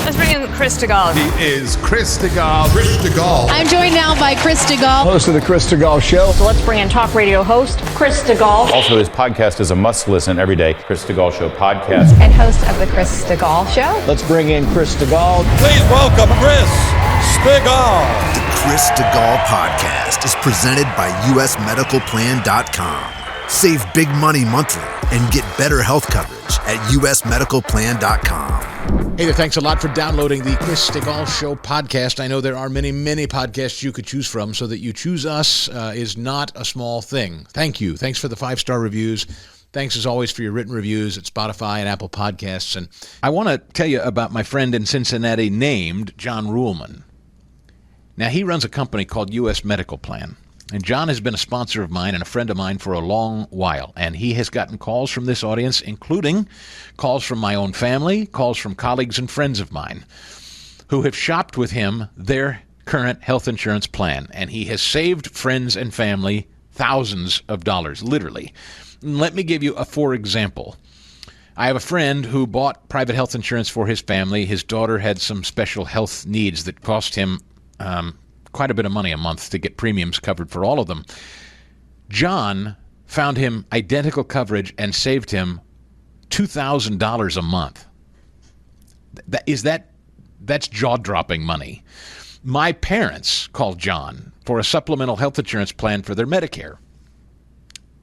Let's bring in Chris Stigall. He is Chris Stigall. Chris Stigall. I'm joined now by Chris Stigall. Host of the Chris Stigall Show. So let's bring in talk radio host Chris Stigall. Also, his podcast is a must-listen every day. Chris Stigall Show podcast. And host of the Chris Stigall Show. Let's bring in Chris Stigall. Please welcome Chris Stigall. The Chris Stigall podcast is presented by usmedicalplan.com. Save big money monthly and get better health coverage at usmedicalplan.com. Hey there, thanks a lot for downloading the Chris Stigall Show podcast. I know there are many, many podcasts you could choose from, so that you choose us is not a small thing. Thank you. Thanks for the 5-star reviews. Thanks, as always, for your written reviews at Spotify and Apple Podcasts. And I want to tell you about my friend in Cincinnati named John Ruhlman. Now, he runs a company called U.S. Medical Plan. And John has been a sponsor of mine and a friend of mine for a long while. And he has gotten calls from this audience, including calls from my own family, calls from colleagues and friends of mine who have shopped with him their current health insurance plan. And he has saved friends and family thousands of dollars, literally. Let me give you a for example. I have a friend who bought private health insurance for his family. His daughter had some special health needs that cost him quite a bit of money a month to get premiums covered for all of them. John found him identical coverage and saved him $2,000 a month. That's jaw-dropping money. My parents called John for a supplemental health insurance plan for their Medicare.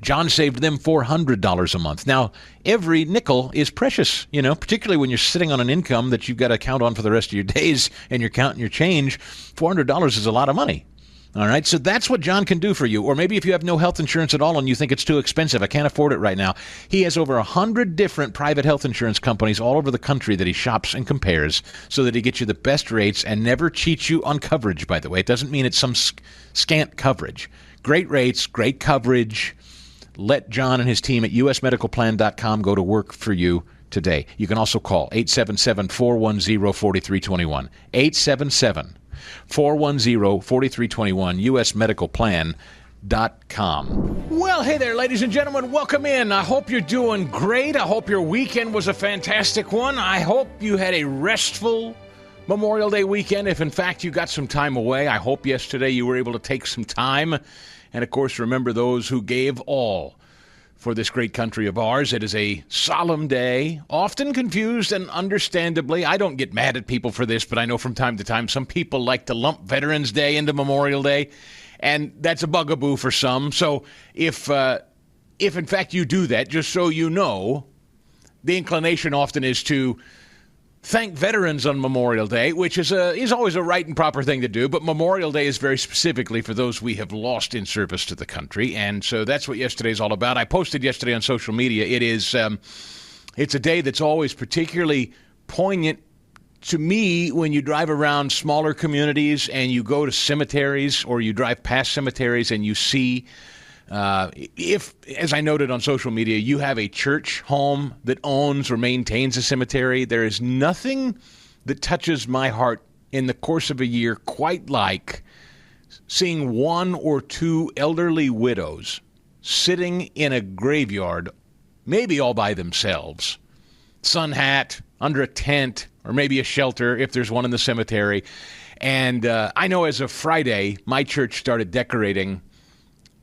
John saved them $400 a month. Now, every nickel is precious, particularly when you're sitting on an income that you've got to count on for the rest of your days and you're counting your change. $400 is a lot of money. All right, so that's what John can do for you. Or maybe if you have no health insurance at all and you think it's too expensive, I can't afford it right now. He has over 100 different private health insurance companies all over the country that he shops and compares so that he gets you the best rates and never cheats you on coverage, by the way. It doesn't mean it's some scant coverage. Great rates, great coverage. Let John and his team at usmedicalplan.com go to work for you today. You can also call 877-410-4321. 877-410-4321, usmedicalplan.com. Well, hey there, ladies and gentlemen. Welcome in. I hope you're doing great. I hope your weekend was a fantastic one. I hope you had a restful Memorial Day weekend. If, in fact, you got some time away, I hope yesterday you were able to take some time. And, of course, remember those who gave all for this great country of ours. It is a solemn day, often confused, and understandably, I don't get mad at people for this, but I know from time to time some people like to lump Veterans Day into Memorial Day, and that's a bugaboo for some. So if in fact you do that, just so you know, the inclination often is to thank veterans on Memorial Day, which is always a right and proper thing to do, but Memorial Day is very specifically for those we have lost in service to the country, and so that's what yesterday's all about. I posted yesterday on social media. It's a day that's always particularly poignant to me when you drive around smaller communities and you go to cemeteries or you drive past cemeteries and you see if, as I noted on social media, you have a church home that owns or maintains a cemetery, there is nothing that touches my heart in the course of a year quite like seeing one or two elderly widows sitting in a graveyard, maybe all by themselves, sun hat, under a tent, or maybe a shelter if there's one in the cemetery. And I know as of Friday, my church started decorating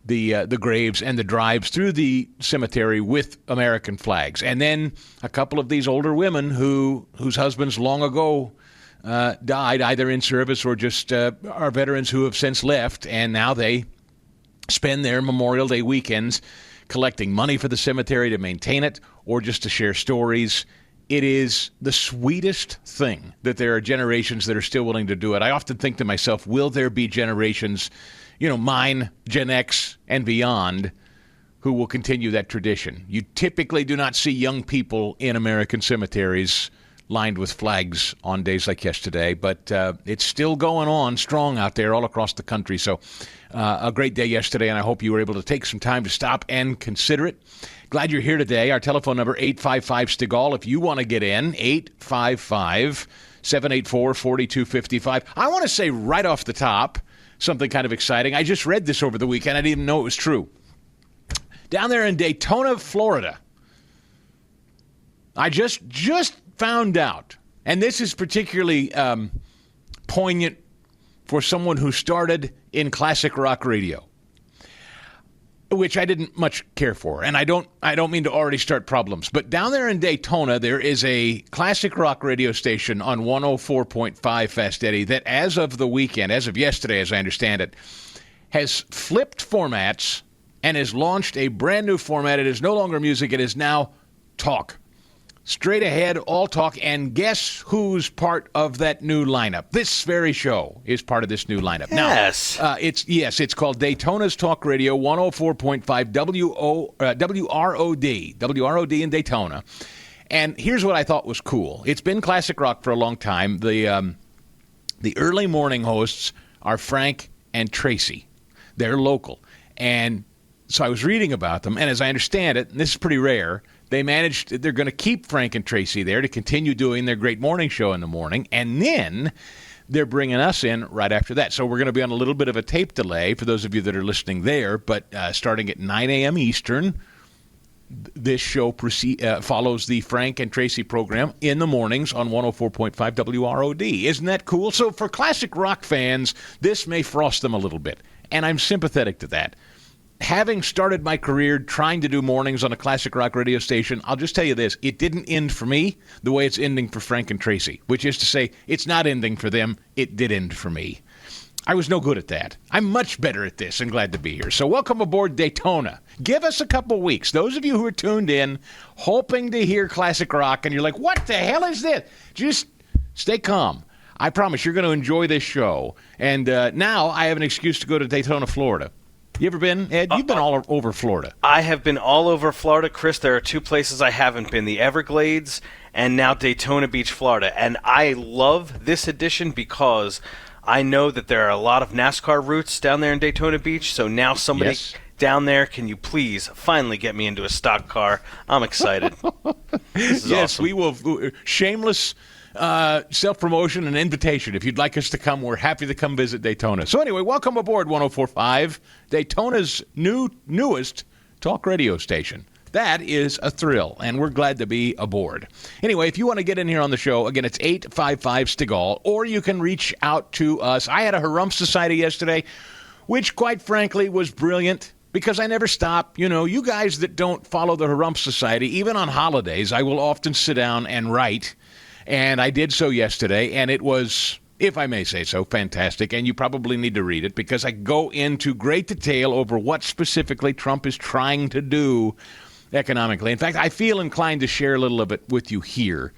the graves and the drives through the cemetery with American flags. And then a couple of these older women whose husbands long ago died, either in service or just are veterans who have since left, and now they spend their Memorial Day weekends collecting money for the cemetery to maintain it or just to share stories. It is the sweetest thing that there are generations that are still willing to do it. I often think to myself, will there be generations, mine, Gen X, and beyond, who will continue that tradition? You typically do not see young people in American cemeteries lined with flags on days like yesterday, but it's still going on strong out there all across the country. So a great day yesterday, and I hope you were able to take some time to stop and consider it. Glad you're here today. Our telephone number, 855-STIGAL. If you want to get in, 855-784-4255. I want to say right off the top something kind of exciting. I just read this over the weekend. I didn't even know it was true. Down there in Daytona, Florida, I just found out And this is particularly poignant for someone who started in classic rock radio, which I didn't much care for. And I don't mean to already start problems. But down there in Daytona, there is a classic rock radio station on 104.5 Fast Eddie that as of the weekend, as of yesterday, as I understand it, has flipped formats and has launched a brand new format. It is no longer music. It is now talk. Straight ahead, all talk, and guess who's part of that new lineup? This very show is part of this new lineup. Yes. Now, it's called Daytona's Talk Radio, 104.5 WROD in Daytona. And here's what I thought was cool. It's been classic rock for a long time. The early morning hosts are Frank and Tracy. They're local. And so I was reading about them, and as I understand it, and this is pretty rare, they're going to keep Frank and Tracy there to continue doing their great morning show in the morning, and then they're bringing us in right after that. So we're going to be on a little bit of a tape delay for those of you that are listening there, but starting at 9 a.m. Eastern, this show follows the Frank and Tracy program in the mornings on 104.5 WROD. Isn't that cool? So for classic rock fans, this may frost them a little bit, and I'm sympathetic to that. Having started my career trying to do mornings on a classic rock radio station, I'll just tell you this. It didn't end for me the way it's ending for Frank and Tracy, which is to say it's not ending for them. It did end for me. I was no good at that. I'm much better at this and glad to be here. So welcome aboard Daytona. Give us a couple weeks. Those of you who are tuned in, hoping to hear classic rock, and you're like, what the hell is this? Just stay calm. I promise you're going to enjoy this show. And now I have an excuse to go to Daytona, Florida. You ever been, Ed? You've been all over Florida. I have been all over Florida, Chris. There are two places I haven't been, the Everglades and now Daytona Beach, Florida. And I love this edition because I know that there are a lot of NASCAR routes down there in Daytona Beach. So now somebody down there, can you please finally get me into a stock car? I'm excited. This is awesome. We will. Shameless self-promotion and invitation. If you'd like us to come, we're happy to come visit Daytona. So anyway, welcome aboard 104.5, Daytona's newest talk radio station. That is a thrill, and we're glad to be aboard. Anyway, if you want to get in here on the show, again, it's 855-STIGAL, or you can reach out to us. I had a Harumph Society yesterday, which, quite frankly, was brilliant. Because I never stop. You know, you guys that don't follow the Harumph Society, even on holidays, I will often sit down and write. And I did so yesterday, and it was, if I may say so, fantastic. And you probably need to read it because I go into great detail over what specifically Trump is trying to do economically. In fact, I feel inclined to share a little of it with you here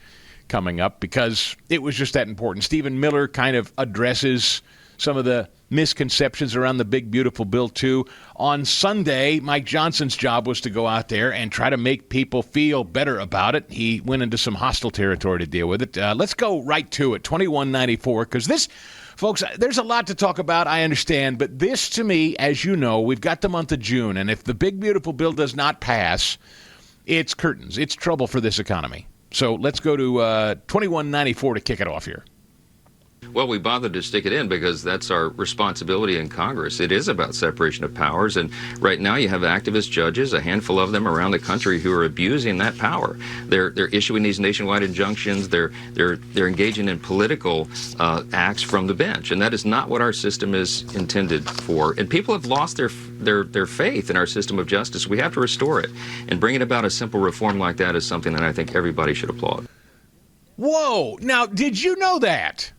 coming up because it was just that important. Stephen Miller kind of addresses some of the misconceptions around the big, beautiful bill, too. On Sunday, Mike Johnson's job was to go out there and try to make people feel better about it. He went into some hostile territory to deal with it. Let's go right to it, 2194, because this, folks, there's a lot to talk about, I understand, but this, to me, as you know, we've got the month of June, and if the big, beautiful bill does not pass, it's curtains. It's trouble for this economy. So let's go to 2194 to kick it off here. Well, we bothered to stick it in because that's our responsibility in Congress. It is about separation of powers, and right now you have activist judges, a handful of them around the country, who are abusing that power. They're issuing these nationwide injunctions. They're engaging in political acts from the bench, and that is not what our system is intended for. And people have lost their faith in our system of justice. We have to restore it, and bringing about a simple reform like that is something that I think everybody should applaud. Whoa! Now, did you know that?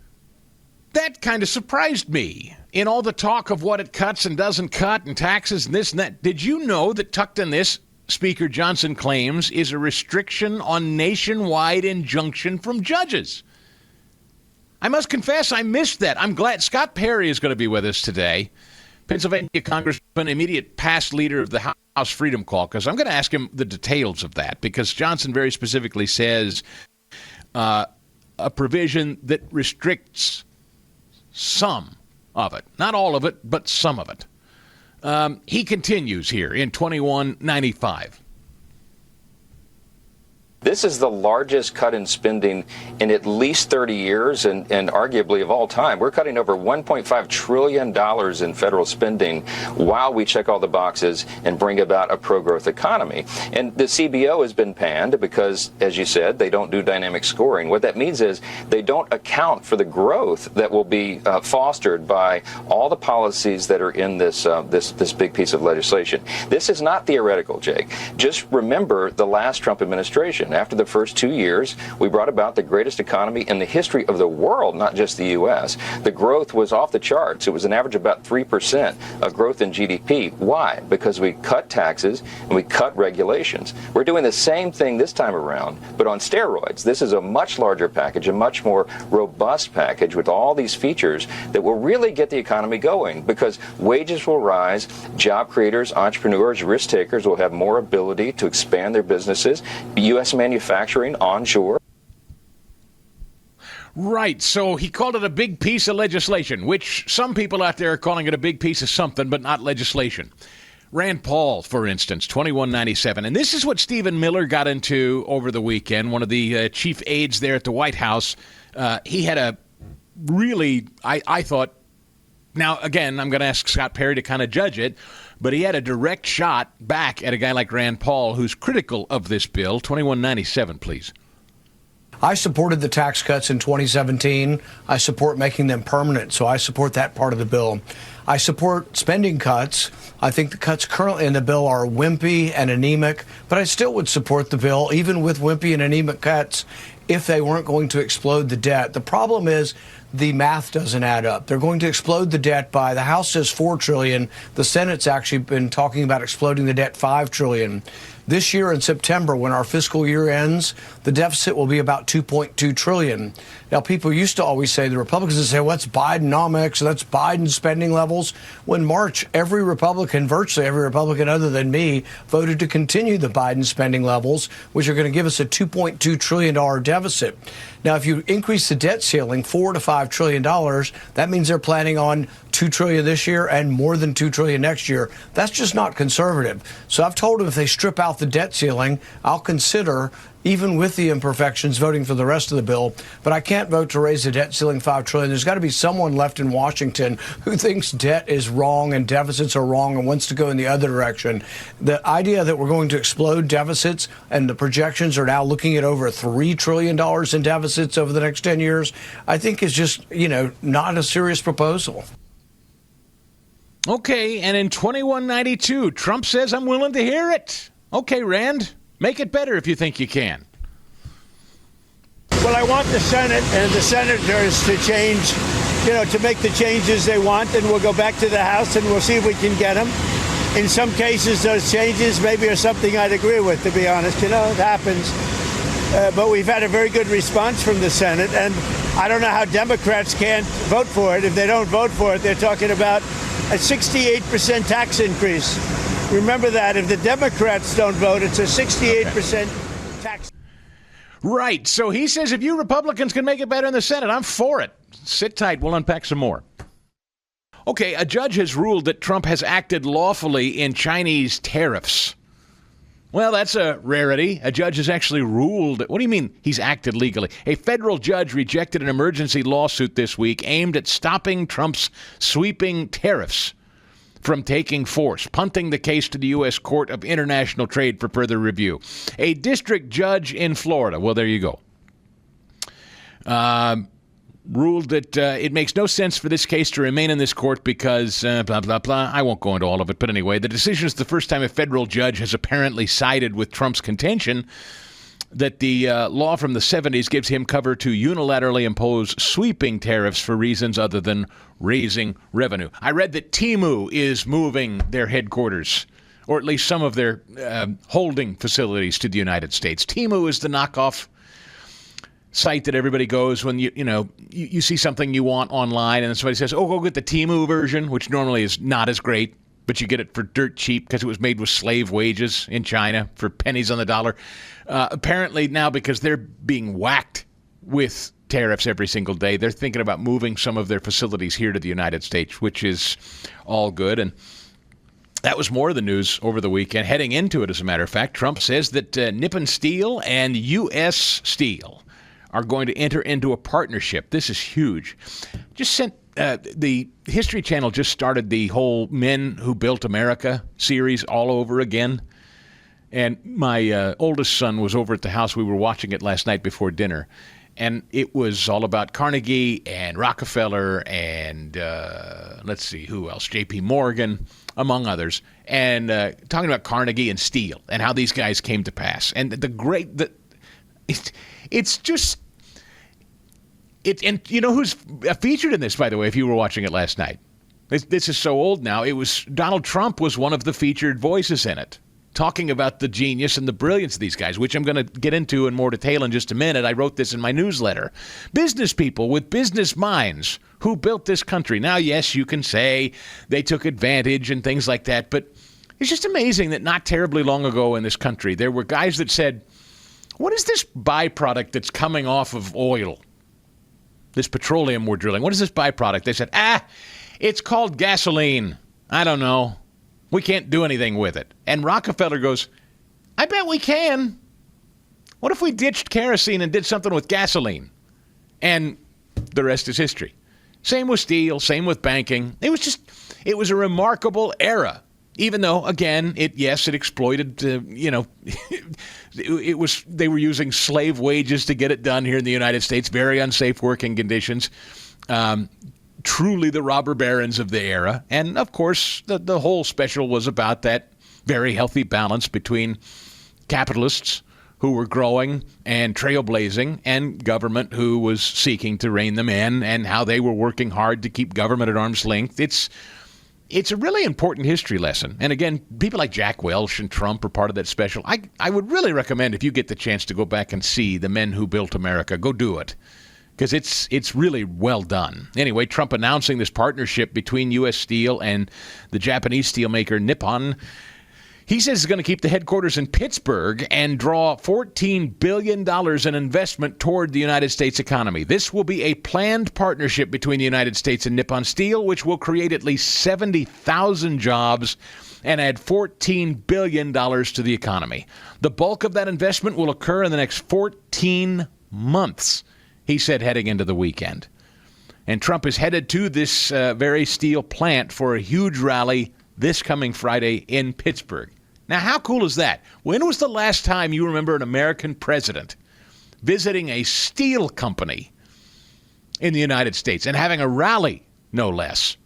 That kind of surprised me. In all the talk of what it cuts and doesn't cut and taxes and this and that, did you know that tucked in this, Speaker Johnson claims, is a restriction on nationwide injunction from judges? I must confess I missed that. I'm glad Scott Perry is going to be with us today, Pennsylvania Congressman, immediate past leader of the House Freedom Caucus. I'm going to ask him the details of that because Johnson very specifically says a provision that restricts some of it. Not all of it, but some of it. He continues here in 2195. This is the largest cut in spending in at least 30 years and arguably of all time. We're cutting over $1.5 trillion in federal spending while we check all the boxes and bring about a pro-growth economy. And the CBO has been panned because, as you said, they don't do dynamic scoring. What that means is they don't account for the growth that will be fostered by all the policies that are in this big piece of legislation. This is not theoretical, Jake. Just remember the last Trump administration. After the first 2 years, we brought about the greatest economy in the history of the world, not just the U.S. The growth was off the charts. It was an average of about 3% of growth in GDP. Why? Because we cut taxes and we cut regulations. We're doing the same thing this time around, but on steroids. This is a much larger package, a much more robust package with all these features that will really get the economy going, because wages will rise, job creators, entrepreneurs, risk takers will have more ability to expand their businesses. U.S. manufacturing onshore. Right, so he called it a big piece of legislation, which some people out there are calling it a big piece of something, but not legislation. Rand Paul, for instance, 2197. And this is what Stephen Miller got into over the weekend, one of the chief aides there at the White House. He had a really, I thought, now, again, I'm going to ask Scott Perry to kind of judge it, but he had a direct shot back at a guy like Rand Paul, who's critical of this bill. 2197, please. I supported the tax cuts in 2017. I support making them permanent, so I support that part of the bill. I support spending cuts. I think the cuts currently in the bill are wimpy and anemic, but I still would support the bill, even with wimpy and anemic cuts, if they weren't going to explode the debt. The problem is the math doesn't add up. They're going to explode the debt by, the House says $4 trillion. The Senate's actually been talking about exploding the debt $5 trillion. This year in September, when our fiscal year ends, the deficit will be about $2.2 trillion. Now, people used to always say, the Republicans would say, what's Bidenomics? That's Biden spending levels. When March, every Republican, virtually every Republican other than me, voted to continue the Biden spending levels, which are going to give us a $2.2 trillion deficit. Now, if you increase the debt ceiling $4 to $5 trillion, that means they're planning on $2 trillion this year and more than $2 trillion next year. That's just not conservative. So I've told them if they strip out the debt ceiling, I'll consider, even with the imperfections, voting for the rest of the bill. But I can't vote to raise the debt ceiling $5 trillion. There's got to be someone left in Washington who thinks debt is wrong and deficits are wrong and wants to go in the other direction. The idea that we're going to explode deficits, and the projections are now looking at over $3 trillion in deficits over the next 10 years, I think is just, not a serious proposal. Okay, and in 2192, Trump says, I'm willing to hear it. Okay, Rand, make it better if you think you can. Well, I want the Senate and the senators to change, to make the changes they want, and we'll go back to the House and we'll see if we can get them. In some cases, those changes maybe are something I'd agree with, to be honest. It happens. But we've had a very good response from the Senate, and I don't know how Democrats can't vote for it. If they don't vote for it, they're talking about a 68% tax increase. Remember that. If the Democrats don't vote, it's a 68% tax. Right. So he says if you Republicans can make it better in the Senate, I'm for it. Sit tight. We'll unpack some more. Okay, a judge has ruled that Trump has acted lawfully in Chinese tariffs. Well, that's a rarity. A judge has actually ruled. What do you mean he's acted legally? A federal judge rejected an emergency lawsuit this week aimed at stopping Trump's sweeping tariffs from taking force, punting the case to the U.S. Court of International Trade for further review. A district judge in Florida, well, there you go, ruled that it makes no sense for this case to remain in this court because blah, blah, blah. I won't go into all of it. But anyway, the decision is the first time a federal judge has apparently sided with Trump's contention that the law from the 70s gives him cover to unilaterally impose sweeping tariffs for reasons other than raising revenue. I read that Temu is moving their headquarters, or at least some of their holding facilities, to the United States. Temu is the knockoff site that everybody goes when you see something you want online and then somebody says, oh, go get the Temu version, which normally is not as great, but you get it for dirt cheap because it was made with slave wages in China for pennies on the dollar. Apparently now, because they're being whacked with tariffs every single day, they're thinking about moving some of their facilities here to the United States, which is all good. And That was more of the news over the weekend. Heading into it, as a matter of fact, Trump says that Nippon Steel and U.S. Steel are going to enter into a partnership. This is huge. Just sent the History Channel just started the whole Men Who Built America series all over again. And my oldest son was over at the house. We were watching it last night before dinner. And it was all about Carnegie and Rockefeller and, let's see, who else? J.P. Morgan, among others. And talking about Carnegie and Steel and how these guys came to pass. And it's just... And you know who's featured in this, by the way, if you were watching it last night? This is so old now. It was Donald Trump was one of the featured voices in it, talking about the genius and the brilliance of these guys, which I'm going to get into in more detail in just a minute. I wrote this in my newsletter. Business people with business minds who built this country. Now, yes, you can say they took advantage and things like that, but it's just amazing that not terribly long ago in this country, there were guys that said, what is this byproduct that's coming off of oil? This petroleum we're drilling. What is this byproduct? They said, it's called gasoline. I don't know. We can't do anything with it. And Rockefeller goes, I bet we can. What if we ditched kerosene and did something with gasoline? And the rest is history. Same with steel, same with banking. It was a remarkable era. Even though, again, it exploited, they were using slave wages to get it done here in the United States, very unsafe working conditions, truly the robber barons of the era. And, of course, the whole special was about that very healthy balance between capitalists who were growing and trailblazing and government who was seeking to rein them in and how they were working hard to keep government at arm's length. It's a really important history lesson. And again, people like Jack Welch and Trump are part of that special. I would really recommend if you get the chance to go back and see The Men Who Built America, go do it. Because it's really well done. Anyway, Trump announcing this partnership between U.S. Steel and the Japanese steelmaker Nippon. He says he's going to keep the headquarters in Pittsburgh and draw $14 billion in investment toward the United States economy. This will be a planned partnership between the United States and Nippon Steel, which will create at least 70,000 jobs and add $14 billion to the economy. The bulk of that investment will occur in the next 14 months, he said, heading into the weekend. And Trump is headed to this very steel plant for a huge rally this coming Friday in Pittsburgh. Now, how cool is that? When was the last time you remember an American president visiting a steel company in the United States and having a rally, no less?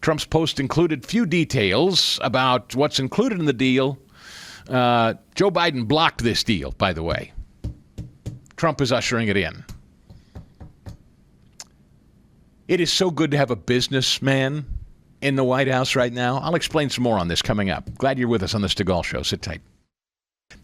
Trump's post included few details about what's included in the deal. Joe Biden blocked this deal, by the way. Trump is ushering it in. It is so good to have a businessman in the White House right now. I'll explain some more on this coming up. Glad you're with us on the Stigall Show. Sit tight.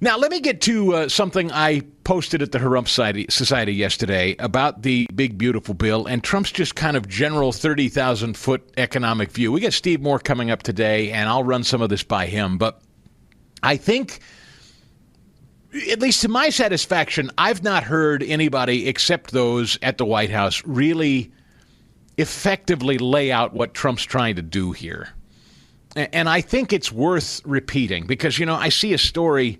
Now, let me get to something I posted at the Harump Society yesterday about the big, beautiful bill and Trump's just kind of general 30,000-foot economic view. We got Steve Moore coming up today, and I'll run some of this by him. But I think, at least to my satisfaction, I've not heard anybody except those at the White House really effectively lay out what Trump's trying to do here. And I think it's worth repeating because, I see a story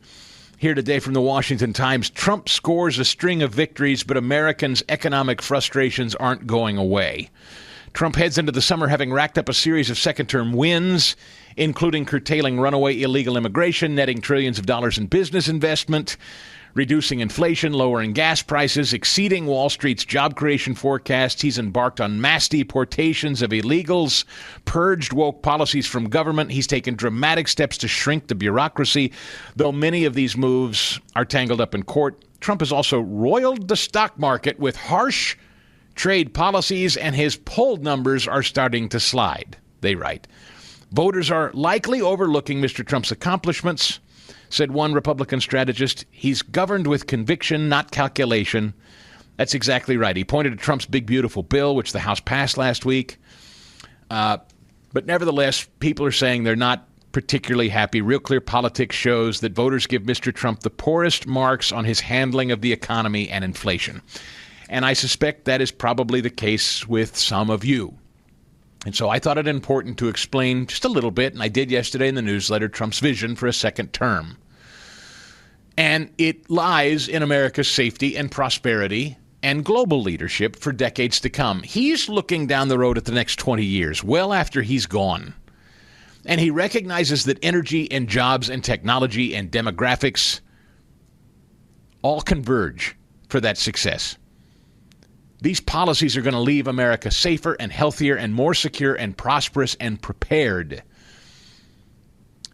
here today from the Washington Times. Trump scores a string of victories, but Americans' economic frustrations aren't going away. Trump heads into the summer having racked up a series of second-term wins, including curtailing runaway illegal immigration, netting trillions of dollars in business investment, reducing inflation, lowering gas prices, exceeding Wall Street's job creation forecasts. He's embarked on mass deportations of illegals, purged woke policies from government. He's taken dramatic steps to shrink the bureaucracy. Though many of these moves are tangled up in court, Trump has also roiled the stock market with harsh trade policies, and his poll numbers are starting to slide, they write. Voters are likely overlooking Mr. Trump's accomplishments, said one Republican strategist. He's governed with conviction, not calculation. That's exactly right. He pointed to Trump's big, beautiful bill, which the House passed last week. But nevertheless, people are saying they're not particularly happy. Real Clear Politics shows that voters give Mr. Trump the poorest marks on his handling of the economy and inflation. And I suspect that is probably the case with some of you. And so I thought it important to explain just a little bit, and I did yesterday in the newsletter, Trump's vision for a second term. And it lies in America's safety and prosperity and global leadership for decades to come. He's looking down the road at the next 20 years, well after he's gone. And he recognizes that energy and jobs and technology and demographics all converge for that success. These policies are going to leave America safer and healthier and more secure and prosperous and prepared.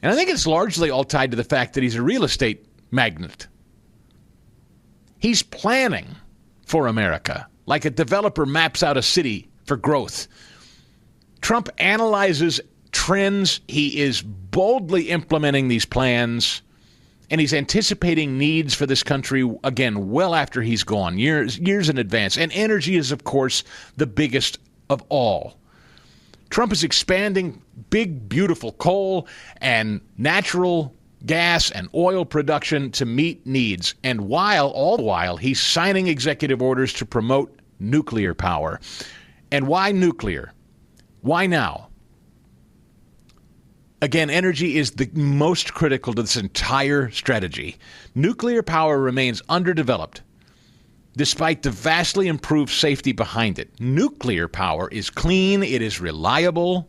And I think it's largely all tied to the fact that he's a real estate magnate. He's planning for America, like a developer maps out a city for growth. Trump analyzes trends. He is boldly implementing these plans, and he's anticipating needs for this country, again, well after he's gone, years in advance. And energy is, of course, the biggest of all. Trump is expanding big, beautiful coal and natural gas and oil production to meet needs. And all the while, he's signing executive orders to promote nuclear power. And why nuclear? Why now? Again, energy is the most critical to this entire strategy. Nuclear power remains underdeveloped, despite the vastly improved safety behind it. Nuclear power is clean, it is reliable,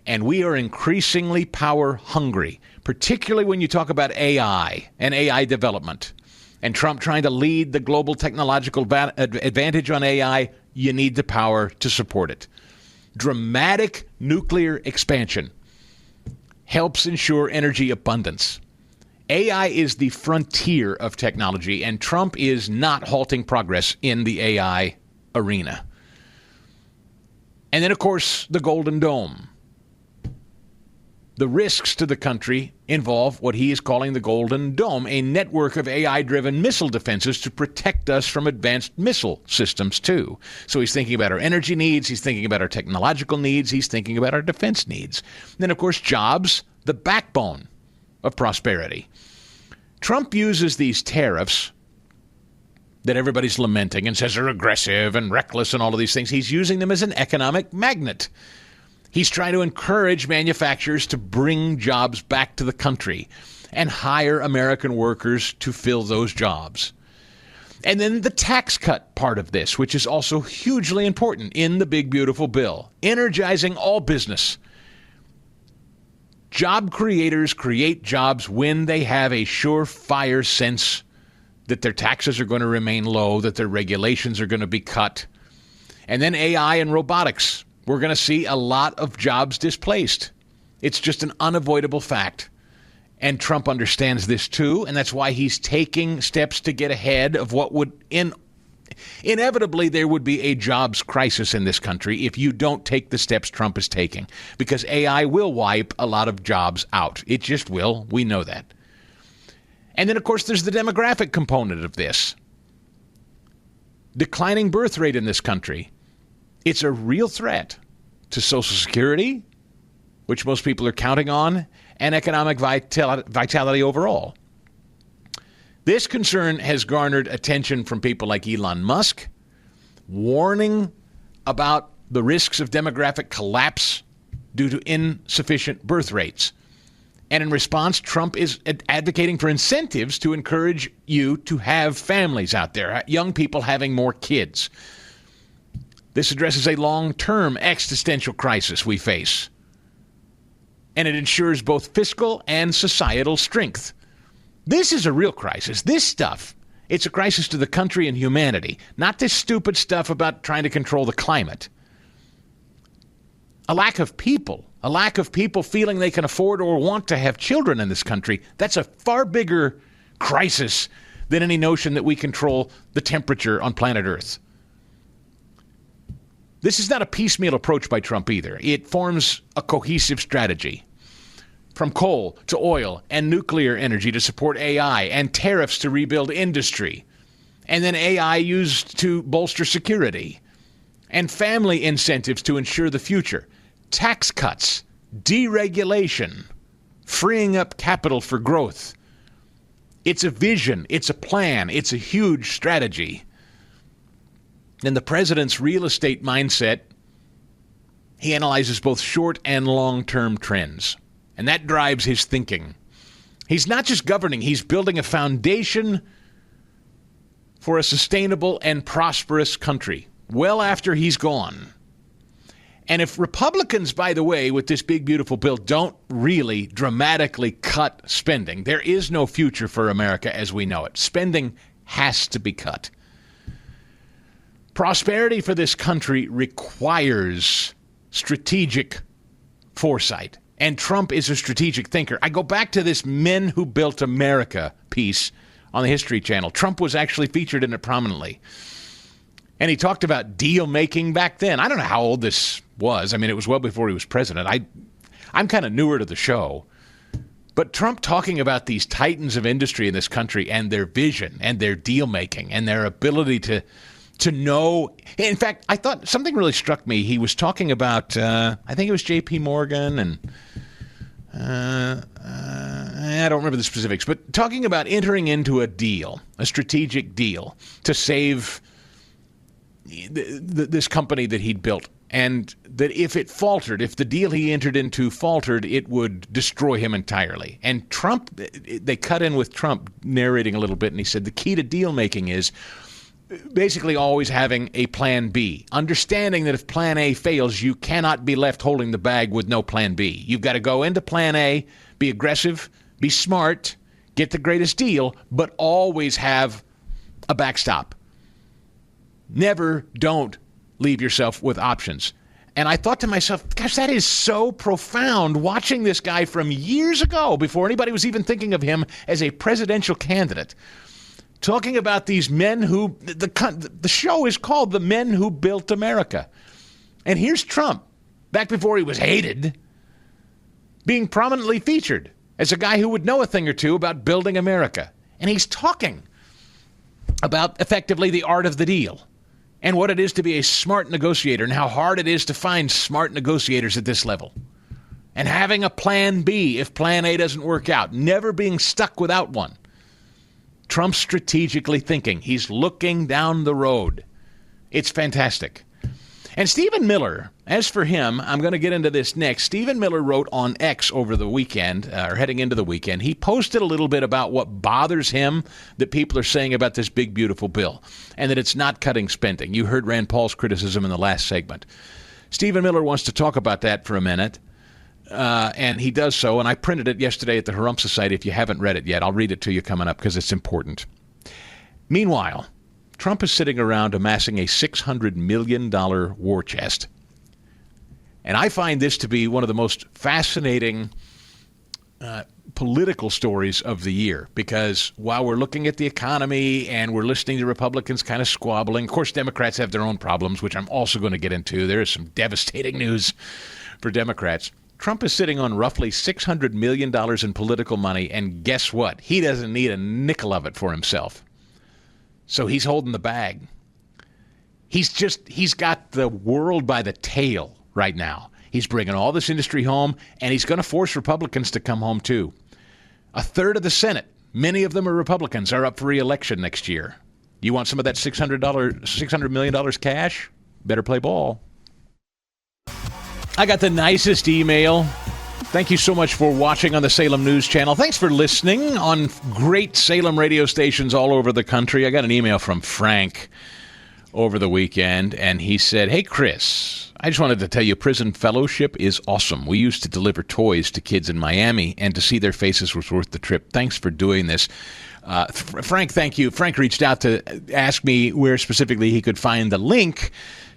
and we are increasingly power hungry, particularly when you talk about AI and AI development. And Trump trying to lead the global technological advantage on AI, you need the power to support it. Dramatic nuclear expansion helps ensure energy abundance. AI is the frontier of technology, and Trump is not halting progress in the AI arena. And then, of course, the Golden Dome. The risks to the country involve what he is calling the Golden Dome, a network of AI-driven missile defenses to protect us from advanced missile systems, too. So he's thinking about our energy needs, he's thinking about our technological needs, he's thinking about our defense needs. Then, of course, jobs, the backbone of prosperity. Trump uses these tariffs that everybody's lamenting and says are aggressive and reckless and all of these things. He's using them as an economic magnet. He's trying to encourage manufacturers to bring jobs back to the country and hire American workers to fill those jobs. And then the tax cut part of this, which is also hugely important in the big, beautiful bill, energizing all business. Job creators create jobs when they have a surefire sense that their taxes are going to remain low, that their regulations are going to be cut. And then AI and robotics. We're going to see a lot of jobs displaced. It's just an unavoidable fact. And Trump understands this too, and that's why he's taking steps to get ahead of what would inevitably there would be a jobs crisis in this country if you don't take the steps Trump is taking, because AI will wipe a lot of jobs out. It just will. We know that. And then, of course, there's the demographic component of this. Declining birth rate in this country. It's a real threat to Social Security, which most people are counting on, and economic vitality overall. This concern has garnered attention from people like Elon Musk, warning about the risks of demographic collapse due to insufficient birth rates. And in response, Trump is advocating for incentives to encourage you to have families out there, young people having more kids. This addresses a long-term existential crisis we face. And it ensures both fiscal and societal strength. This is a real crisis. This stuff, it's a crisis to the country and humanity, not this stupid stuff about trying to control the climate. A lack of people feeling they can afford or want to have children in this country, that's a far bigger crisis than any notion that we control the temperature on planet Earth. This is not a piecemeal approach by Trump either. It forms a cohesive strategy. From coal to oil and nuclear energy to support AI and tariffs to rebuild industry. And then AI used to bolster security. And family incentives to ensure the future. Tax cuts, deregulation, freeing up capital for growth. It's a vision, it's a plan, it's a huge strategy. And the president's real estate mindset He analyzes both short and long-term trends, and that drives his thinking. He's not just governing, he's building a foundation for a sustainable and prosperous country well after he's gone. And if Republicans, by the way, with this big, beautiful bill, don't really dramatically cut spending, there is no future for America as we know it. Spending has to be cut. Prosperity for this country requires strategic foresight. And Trump is a strategic thinker. I go back to this Men Who Built America piece on the History Channel. Trump was actually featured in it prominently. And he talked about deal making back then. I don't know how old this was. I mean, it was well before he was president. I'm kind of newer to the show. But Trump talking about these titans of industry in this country and their vision and their deal making and their ability to know. In fact, I thought something really struck me. He was talking about, I think it was J.P. Morgan and I don't remember the specifics, but talking about entering into a deal, a strategic deal to save this company that he'd built. And that if it faltered, if the deal he entered into faltered, it would destroy him entirely. And Trump, they cut in with Trump narrating a little bit, and he said the key to deal making is basically always having a plan B, understanding that if plan A fails, you cannot be left holding the bag with no plan B. You've got to go into plan A, be aggressive, be smart, get the greatest deal, but always have a backstop. Never don't leave yourself with options. And I thought to myself, gosh, that is so profound, watching this guy from years ago, before anybody was even thinking of him as a presidential candidate, talking about these men who, the show is called The Men Who Built America. And here's Trump, back before he was hated, being prominently featured as a guy who would know a thing or two about building America. And he's talking about effectively the art of the deal and what it is to be a smart negotiator and how hard it is to find smart negotiators at this level. And having a plan B if plan A doesn't work out, never being stuck without one. Trump's strategically thinking. He's looking down the road. It's fantastic. And Stephen Miller, as for him, I'm going to get into this next. Stephen Miller wrote on X over the weekend, or heading into the weekend. He posted a little bit about what bothers him that people are saying about this big, beautiful bill, and that it's not cutting spending. You heard Rand Paul's criticism in the last segment. Stephen Miller wants to talk about that for a minute. And he does so, and I printed it yesterday at the Harump Society. If you haven't read it yet, I'll read it to you coming up because it's important. Meanwhile, Trump is sitting around amassing a $600 million war chest. And I find this to be one of the most fascinating political stories of the year, because while we're looking at the economy and we're listening to Republicans kind of squabbling, of course, Democrats have their own problems, which I'm also going to get into. There is some devastating news for Democrats. Trump is sitting on roughly $600 million in political money, and guess what? He doesn't need a nickel of it for himself. So he's holding the bag. He's got the world by the tail right now. He's bringing all this industry home, and he's going to force Republicans to come home too. A third of the Senate, many of them are Republicans, are up for re-election next year. You want some of that $600 million cash? Better play ball. I got the nicest email. Thank you so much for watching on the Salem News Channel. Thanks for listening on great Salem radio stations all over the country. I got an email from Frank over the weekend, and he said, "Hey, Chris, I just wanted to tell you Prison Fellowship is awesome. We used to deliver toys to kids in Miami, and to see their faces was worth the trip. Thanks for doing this." Frank, thank you. Frank reached out to ask me where specifically he could find the link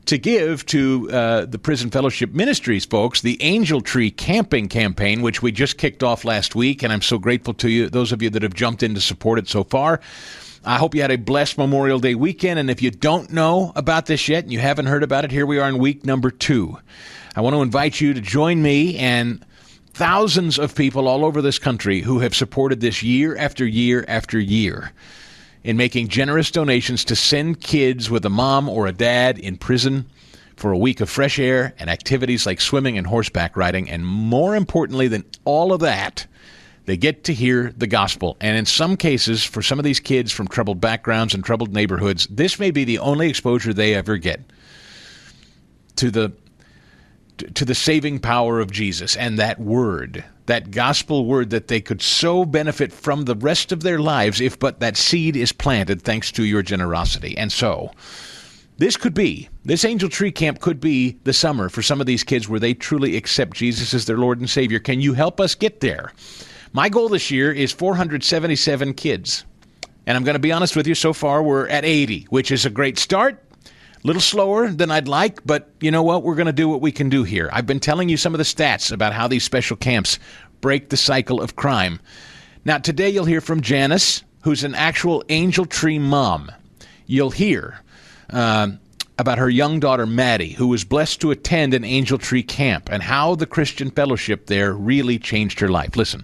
to give to the Prison Fellowship Ministries folks, the Angel Tree Camping Campaign, which we just kicked off last week, and I'm so grateful to you, those of you that have jumped in to support it so far. I hope you had a blessed Memorial Day weekend, and if you don't know about this yet and you haven't heard about it, here we are in week number 2. I want to invite you to join me and thousands of people all over this country who have supported this year after year after year in making generous donations to send kids with a mom or a dad in prison for a week of fresh air and activities like swimming and horseback riding. And more importantly than all of that, they get to hear the gospel. And in some cases, for some of these kids from troubled backgrounds and troubled neighborhoods, this may be the only exposure they ever get to the to the saving power of Jesus and that word, that gospel word that they could so benefit from the rest of their lives if but that seed is planted thanks to your generosity. And so this Angel Tree Camp could be the summer for some of these kids where they truly accept Jesus as their Lord and Savior. Can you help us get there? My goal this year is 477 kids. And I'm going to be honest with you, so far we're at 80, which is a great start. A little slower than I'd like, but you know what? We're going to do what we can do here. I've been telling you some of the stats about how these special camps break the cycle of crime. Now, today you'll hear from Janice, who's an actual Angel Tree mom. You'll hear about her young daughter, Maddie, who was blessed to attend an Angel Tree camp and how the Christian fellowship there really changed her life. Listen.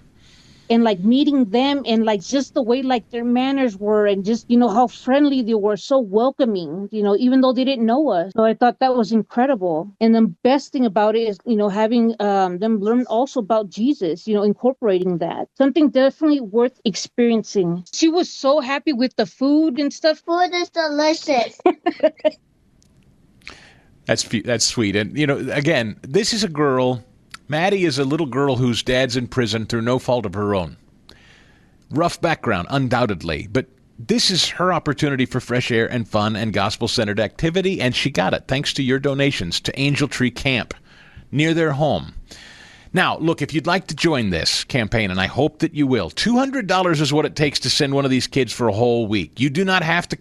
And like meeting them and like just the way like their manners were and just, you know, how friendly they were, so welcoming, you know, even though they didn't know us. So I thought that was incredible. And the best thing about it is, you know, having them learn also about Jesus, you know, incorporating that. Something definitely worth experiencing. She was so happy with the food and stuff. Food is delicious. That's sweet. And, you know, again, this is a girl. Maddie is a little girl whose dad's in prison through no fault of her own. Rough background, undoubtedly, but this is her opportunity for fresh air and fun and gospel-centered activity, and she got it thanks to your donations to Angel Tree Camp near their home. Now, look, if you'd like to join this campaign, and I hope that you will, $200 is what it takes to send one of these kids for a whole week. You do not have to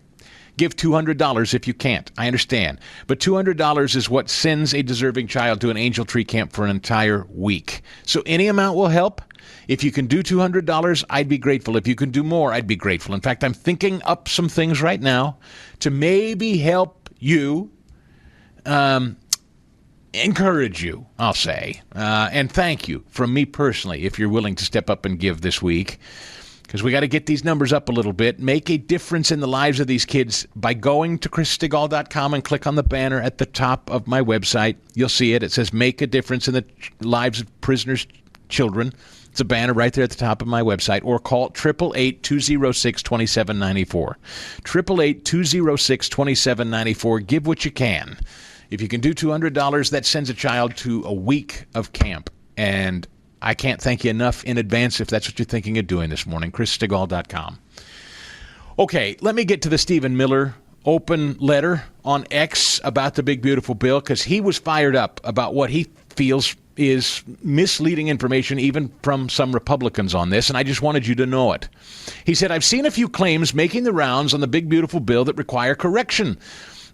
give $200 if you can't. I understand. But $200 is what sends a deserving child to an Angel Tree Camp for an entire week. So any amount will help. If you can do $200, I'd be grateful. If you can do more, I'd be grateful. In fact, I'm thinking up some things right now to maybe help you, encourage you, I'll say. And thank you from me personally if you're willing to step up and give this week. Because we got to get these numbers up a little bit, make a difference in the lives of these kids by going to chrisstigall.com and click on the banner at the top of my website. You'll see it. It says make a difference in the lives of prisoners' children. It's a banner right there at the top of my website. Or call 888-206-2794. 888-206-2794. Give what you can. If you can do $200, that sends a child to a week of camp. And I can't thank you enough in advance if that's what you're thinking of doing this morning. chrisstigall.com. Okay, let me get to the Stephen Miller open letter on X about the big, beautiful bill, because he was fired up about what he feels is misleading information even from some Republicans on this, and I just wanted you to know it. He said, I've seen a few claims making the rounds on the big, beautiful bill that require correction.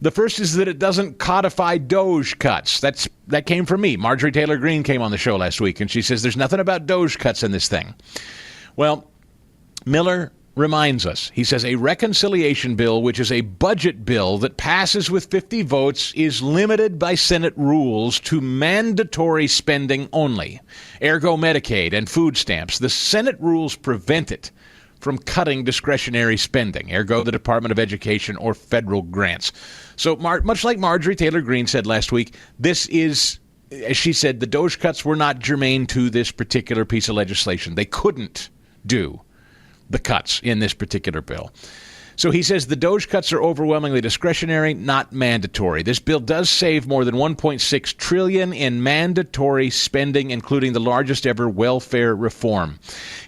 The first is that it doesn't codify Doge cuts. That came from me. Marjorie Taylor Greene came on the show last week, and she says there's nothing about Doge cuts in this thing. Well, Miller reminds us. He says a reconciliation bill, which is a budget bill that passes with 50 votes, is limited by Senate rules to mandatory spending only. Ergo Medicaid and food stamps. The Senate rules prevent it from cutting discretionary spending, ergo the Department of Education or federal grants. So much like Marjorie Taylor Greene said last week, this is, as she said, the Doge cuts were not germane to this particular piece of legislation. They couldn't do the cuts in this particular bill. So he says the Doge cuts are overwhelmingly discretionary, not mandatory. This bill does save more than $1.6 trillion in mandatory spending, including the largest ever welfare reform.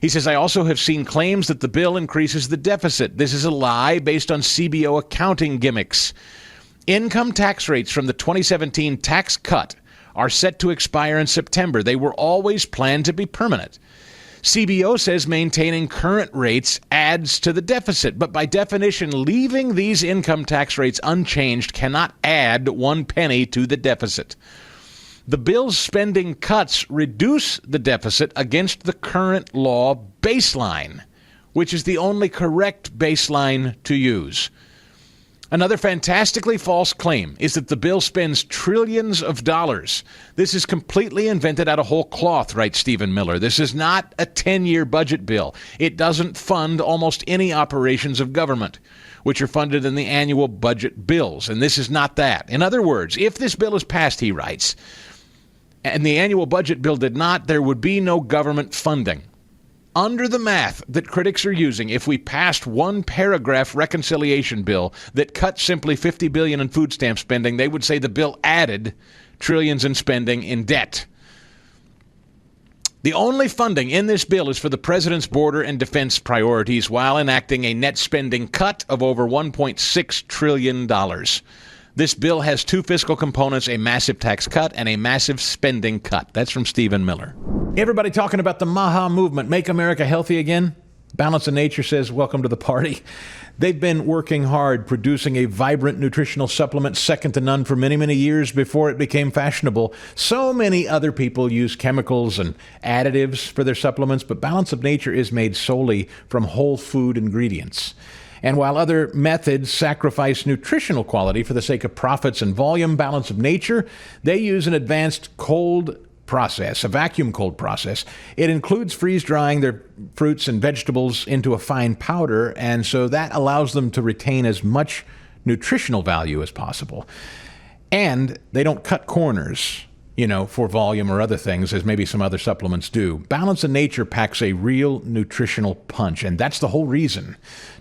He says, I also have seen claims that the bill increases the deficit. This is a lie based on CBO accounting gimmicks. Income tax rates from the 2017 tax cut are set to expire in September. They were always planned to be permanent. CBO says maintaining current rates adds to the deficit, but by definition, leaving these income tax rates unchanged cannot add 1 penny to the deficit. The bill's spending cuts reduce the deficit against the current law baseline, which is the only correct baseline to use. Another fantastically false claim is that the bill spends trillions of dollars. This is completely invented out of whole cloth, writes Stephen Miller. This is not a 10-year budget bill. It doesn't fund almost any operations of government, which are funded in the annual budget bills, and this is not that. In other words, if this bill is passed, he writes, and the annual budget bill did not, there would be no government funding. under the math that critics are using, if we passed one paragraph reconciliation bill that cut simply $50 billion in food stamp spending, they would say the bill added trillions in spending in debt. The only funding in this bill is for the president's border and defense priorities while enacting a net spending cut of over $1.6 trillion. This bill has two fiscal components, a massive tax cut and a massive spending cut. That's from Stephen Miller. Everybody talking about the MAHA movement, Make America Healthy Again. Balance of Nature says, welcome to the party. They've been working hard, producing a vibrant nutritional supplement second to none for many, many years before it became fashionable. So many other people use chemicals and additives for their supplements, but Balance of Nature is made solely from whole food ingredients. And while other methods sacrifice nutritional quality for the sake of profits and volume, Balance of Nature, they use an advanced cold process, a vacuum cold process. It includes freeze-drying their fruits and vegetables into a fine powder, and so that allows them to retain as much nutritional value as possible. And they don't cut corners, for volume or other things, as maybe some other supplements do. Balance of Nature packs a real nutritional punch, and that's the whole reason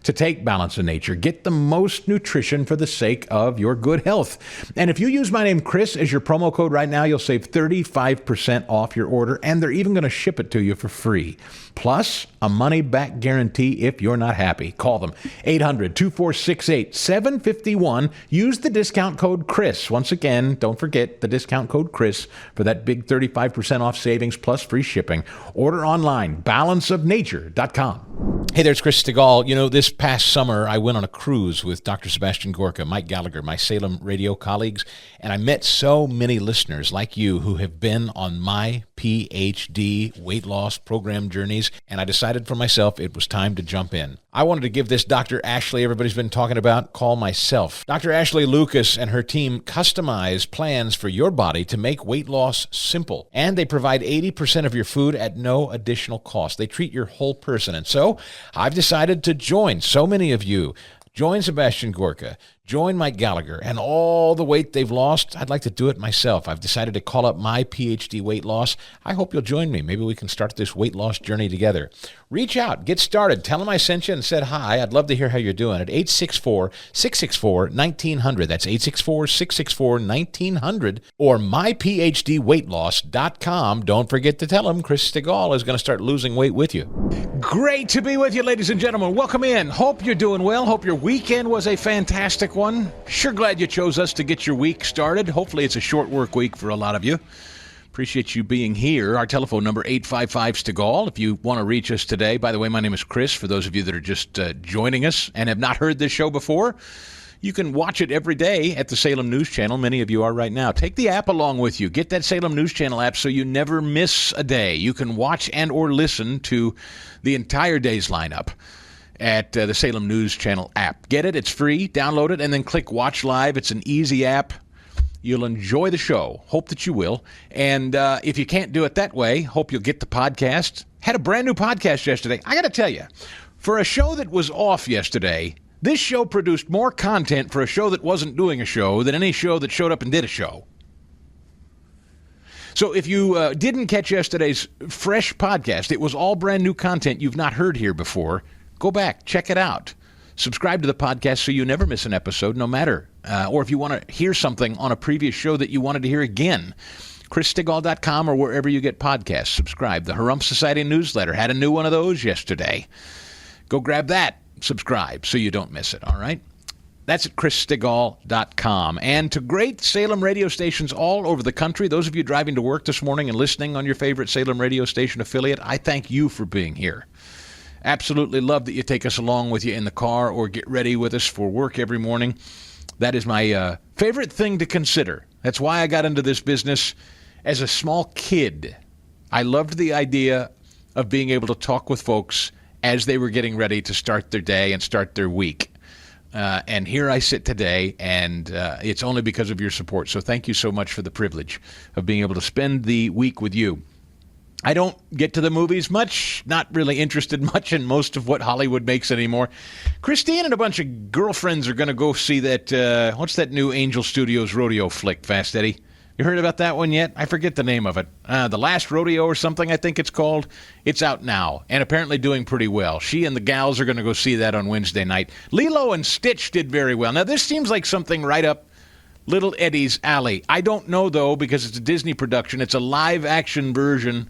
to take Balance of Nature. Get the most nutrition for the sake of your good health. And if you use my name, Chris, as your promo code right now, you'll save 35% off your order, and they're even going to ship it to you for free. Plus, a money-back guarantee if you're not happy. Call them, 800-2468-751. Use the discount code Chris. Once again, don't forget the discount code Chris for that big 35% off savings plus free shipping. Order online, balanceofnature.com. Hey there, it's Chris Stigall. This past summer, I went on a cruise with Dr. Sebastian Gorka, Mike Gallagher, my Salem radio colleagues, and I met so many listeners like you who have been on my PhD weight loss program journeys, and I decided for myself it was time to jump in. I wanted to give this Dr. Ashley everybody's been talking about call myself. Dr. Ashley Lucas and her team customize plans for your body to make weight loss simple, and they provide 80% of your food at no additional cost. They treat your whole person, and so I've decided to join so many of you. Join Sebastian Gorka, join Mike Gallagher, and all the weight they've lost, I'd like to do it myself. I've decided to call up my PhD weight loss. I hope you'll join me. Maybe we can start this weight loss journey together. Reach out, get started. Tell them I sent you and said hi. I'd love to hear how you're doing at 864-664-1900. That's 864-664-1900 or myphdweightloss.com. Don't forget to tell them Chris Stigall is going to start losing weight with you. Great to be with you, ladies and gentlemen. Welcome in. Hope you're doing well. Hope your weekend was a fantastic one. Sure glad you chose us to get your week started. Hopefully it's a short work week for a lot of you. Appreciate you being here. Our telephone number, 855-STIGAL, if you want to reach us today. By the way, my name is Chris. For those of you that are just joining us and have not heard this show before, you can watch it every day at the Salem News Channel. Many of you are right now. Take the app along with you. Get that Salem News Channel app so you never miss a day. You can watch and or listen to the entire day's lineup at the Salem News Channel app. Get it. It's free. Download it and then click Watch Live. It's an easy app. You'll enjoy the show. Hope that you will. And if you can't do it that way, hope you'll get the podcast. Had a brand new podcast yesterday. I got to tell you, for a show that was off yesterday, this show produced more content for a show that wasn't doing a show than any show that showed up and did a show. So if you didn't catch yesterday's fresh podcast, it was all brand new content you've not heard here before. Go back, check it out. Subscribe to the podcast so you never miss an episode, no matter. Or if you want to hear something on a previous show that you wanted to hear again, ChrisStigall.com or wherever you get podcasts. Subscribe. The Harumph Society newsletter had a new one of those yesterday. Go grab that. Subscribe so you don't miss it, all right? That's at ChrisStigall.com. And to great Salem radio stations all over the country, those of you driving to work this morning and listening on your favorite Salem radio station affiliate, I thank you for being here. Absolutely love that you take us along with you in the car or get ready with us for work every morning. That is my favorite thing to consider. That's why I got into this business as a small kid. I loved the idea of being able to talk with folks as they were getting ready to start their day and start their week. And here I sit today, and it's only because of your support. So thank you so much for the privilege of being able to spend the week with you. I don't get to the movies much, not really interested much in most of what Hollywood makes anymore. Christine and a bunch of girlfriends are going to go see that, what's that new Angel Studios rodeo flick, Fast Eddie? You heard about that one yet? I forget the name of it. The Last Rodeo or something, I think it's called. It's out now and apparently doing pretty well. She and the gals are going to go see that on Wednesday night. Lilo and Stitch did very well. Now, this seems like something right up Little Eddie's alley. I don't know, though, because it's a Disney production. It's a live-action version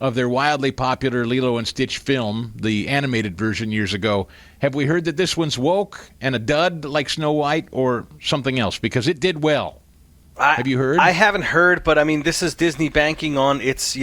of their wildly popular Lilo and Stitch film, the animated version years ago. Have we heard that this one's woke and a dud like Snow White or something else? Because it did well. Have you heard? I haven't heard, but I mean, this is Disney banking on its,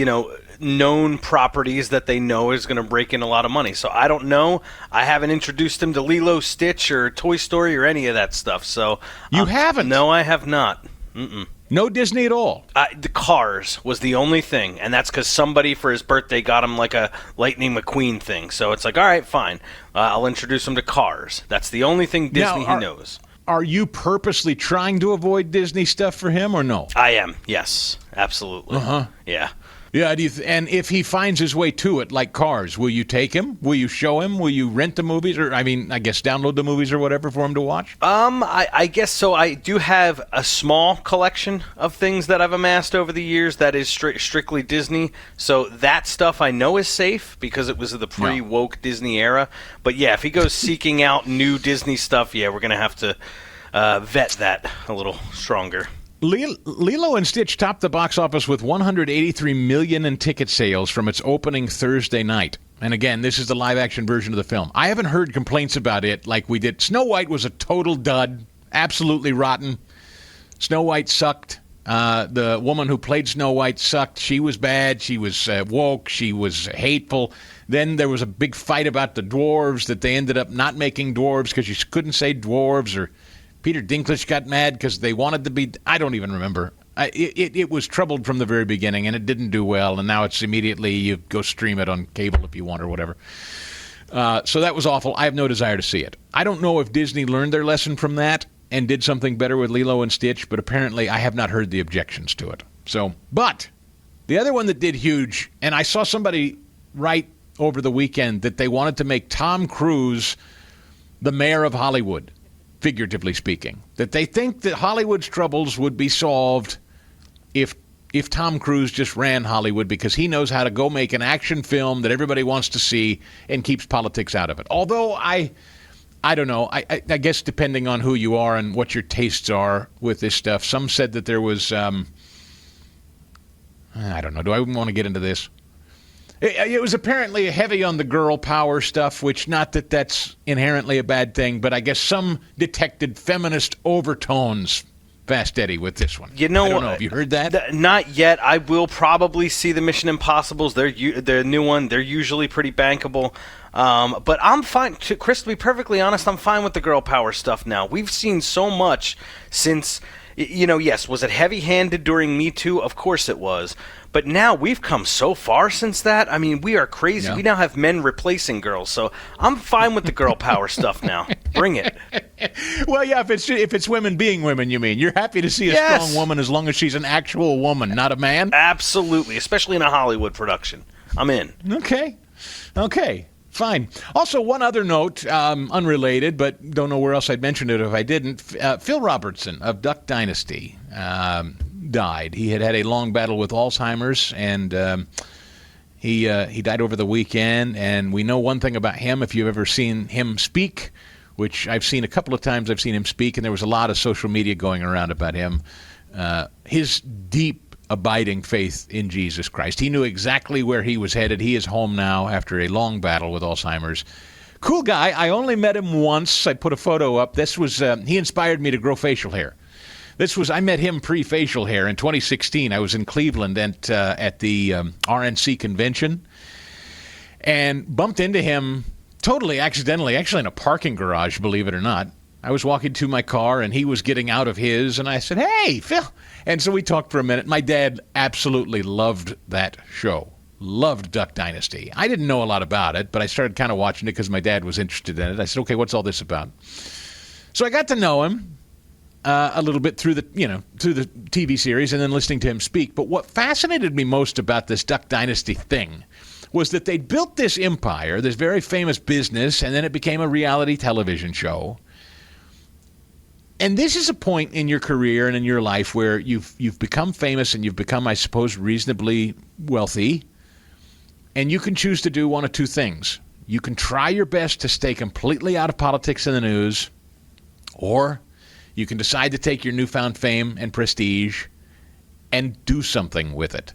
known properties that they know is going to break in a lot of money. So I don't know. I haven't introduced him to Lilo, Stitch, or Toy Story or any of that stuff. So you haven't? No, I have not. Mm-mm. No Disney at all? The Cars was the only thing, and that's because somebody for his birthday got him like a Lightning McQueen thing. So it's like, all right, fine. I'll introduce him to Cars. That's the only thing Disney he knows. Are you purposely trying to avoid Disney stuff for him or no? I am, yes. Absolutely. Uh-huh. Yeah. Yeah, and if he finds his way to it, like Cars, will you take him? Will you show him? Will you rent the movies? Or, I guess download the movies or whatever for him to watch? I guess so. I do have a small collection of things that I've amassed over the years that is strictly Disney. So that stuff I know is safe because it was the pre-woke Disney era. But yeah, if he goes seeking out new Disney stuff, yeah, we're going to have to vet that a little stronger. Lilo and Stitch topped the box office with $183 million in ticket sales from its opening Thursday night. And again, this is the live-action version of the film. I haven't heard complaints about it like we did. Snow White was a total dud, absolutely rotten. Snow White sucked. The woman who played Snow White sucked. She was bad. She was woke. She was hateful. Then there was a big fight about the dwarves that they ended up not making dwarves because you couldn't say dwarves, or Peter Dinklage got mad because they wanted to be. I don't even remember. It was troubled from the very beginning, and it didn't do well. And now it's immediately you go stream it on cable if you want or whatever. So that was awful. I have no desire to see it. I don't know if Disney learned their lesson from that and did something better with Lilo and Stitch, but apparently I have not heard the objections to it. So, but the other one that did huge, and I saw somebody write over the weekend that they wanted to make Tom Cruise the mayor of Hollywood. Figuratively speaking, that they think that Hollywood's troubles would be solved if Tom Cruise just ran Hollywood because he knows how to go make an action film that everybody wants to see and keeps politics out of it. Although I don't know. I guess depending on who you are and what your tastes are with this stuff, some said that there was I don't know. Do I even want to get into this? It was apparently heavy on the girl power stuff, which not that that's inherently a bad thing, but I guess some detected feminist overtones, Fast Eddie, with this one. I don't know. Have you heard that? Not yet. I will probably see the Mission Impossibles. They're new one. They're usually pretty bankable. But I'm fine. Chris, to be perfectly honest, I'm fine with the girl power stuff now. We've seen so much since, yes, was it heavy-handed during Me Too? Of course it was. But now we've come so far since that. I mean, we are crazy. Yeah. We now have men replacing girls. So I'm fine with the girl power stuff now. Bring it. Well, yeah, if it's women being women, you mean. You're happy to see a strong woman as long as she's an actual woman, not a man? Absolutely, especially in a Hollywood production. I'm in. Okay. Fine. Also, one other note, unrelated, but don't know where else I'd mention it if I didn't. Phil Robertson of Duck Dynasty died. He had a long battle with Alzheimer's, and he died over the weekend. And we know one thing about him. If you've ever seen him speak, which I've seen a couple of times, I've seen him speak, and there was a lot of social media going around about him. His deep, abiding faith in Jesus Christ. He knew exactly where he was headed. He is home now after a long battle with Alzheimer's. Cool guy. I only met him once. I put a photo up. This was he inspired me to grow facial hair. I met him pre-facial hair in 2016. I was in Cleveland at the RNC convention and bumped into him totally accidentally, actually in a parking garage, believe it or not. I was walking to my car, and he was getting out of his, and I said, "Hey, Phil." And so we talked for a minute. My dad absolutely loved that show, loved Duck Dynasty. I didn't know a lot about it, but I started kind of watching it because my dad was interested in it. I said, "Okay, what's all this about?" So I got to know him a little bit through the TV series and then listening to him speak. But what fascinated me most about this Duck Dynasty thing was that they built this empire, this very famous business, and then it became a reality television show. And this is a point in your career and in your life where you've become famous and you've become, I suppose, reasonably wealthy. And you can choose to do one of two things. You can try your best to stay completely out of politics and the news, or you can decide to take your newfound fame and prestige and do something with it.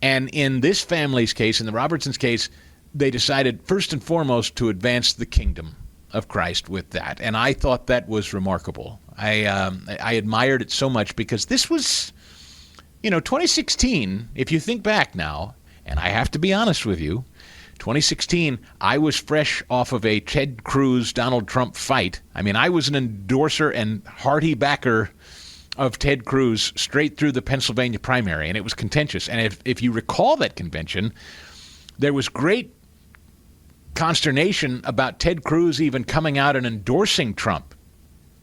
And in this family's case, in the Robertsons' case, they decided first and foremost to advance the kingdom of Christ with that. And I thought that was remarkable. I admired it so much because this was, 2016, if you think back now, and I have to be honest with you, 2016, I was fresh off of a Ted Cruz, Donald Trump fight. I mean, I was an endorser and hearty backer of Ted Cruz straight through the Pennsylvania primary, and it was contentious. And if you recall that convention, there was great consternation about Ted Cruz even coming out and endorsing Trump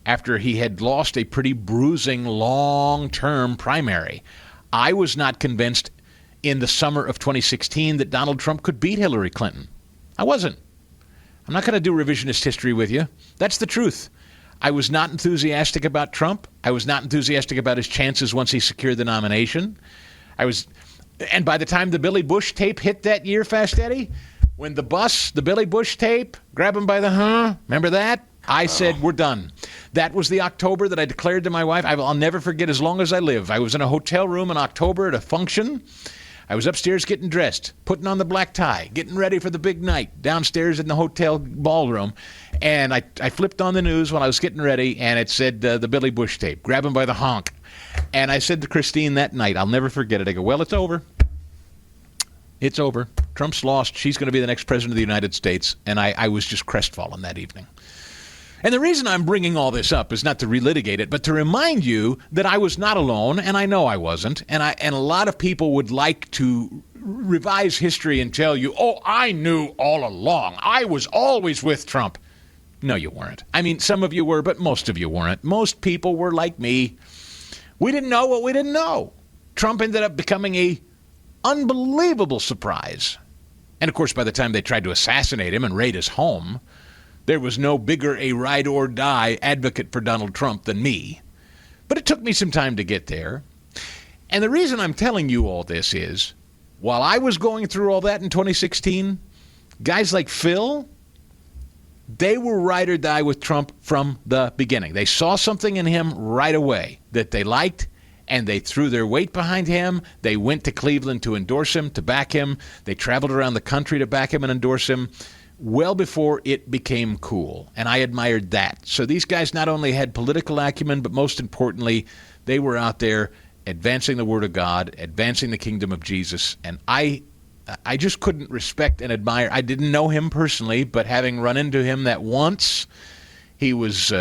after he had lost a pretty bruising long-term primary. I was not convinced in the summer of 2016 that Donald Trump could beat Hillary Clinton. I wasn't. I'm not going to do revisionist history with you. That's the truth. I was not enthusiastic about Trump. I was not enthusiastic about his chances once he secured the nomination. And by the time the Billy Bush tape hit that year, Fast Eddie, when the Billy Bush tape, grab him by the remember that? I said, we're done. That was the October that I declared to my wife. I'll never forget as long as I live. I was in a hotel room in October at a function. I was upstairs getting dressed, putting on the black tie, getting ready for the big night downstairs in the hotel ballroom. And I flipped on the news when I was getting ready, and it said the Billy Bush tape, grab him by the honk. And I said to Christine that night, I'll never forget it. I go, well, it's over. It's over. Trump's lost. She's going to be the next president of the United States. And I was just crestfallen that evening. And the reason I'm bringing all this up is not to relitigate it, but to remind you that I was not alone, and I know I wasn't. And a lot of people would like to revise history and tell you, oh, I knew all along. I was always with Trump. No, you weren't. I mean, some of you were, but most of you weren't. Most people were like me. We didn't know what we didn't know. Trump ended up becoming a unbelievable surprise. And, of course, by the time they tried to assassinate him and raid his home, there was no bigger a ride-or-die advocate for Donald Trump than me. But it took me some time to get there. And the reason I'm telling you all this is, while I was going through all that in 2016, guys like Phil, they were ride or die with Trump from the beginning. They saw something in him right away that they liked, and they threw their weight behind him. They went to Cleveland to endorse him, to back him. They traveled around the country to back him and endorse him, well before it became cool, and I admired that. So these guys not only had political acumen, but most importantly, they were out there advancing the Word of God, advancing the kingdom of Jesus, and I just couldn't respect and admire. I didn't know him personally, but having run into him that once, he was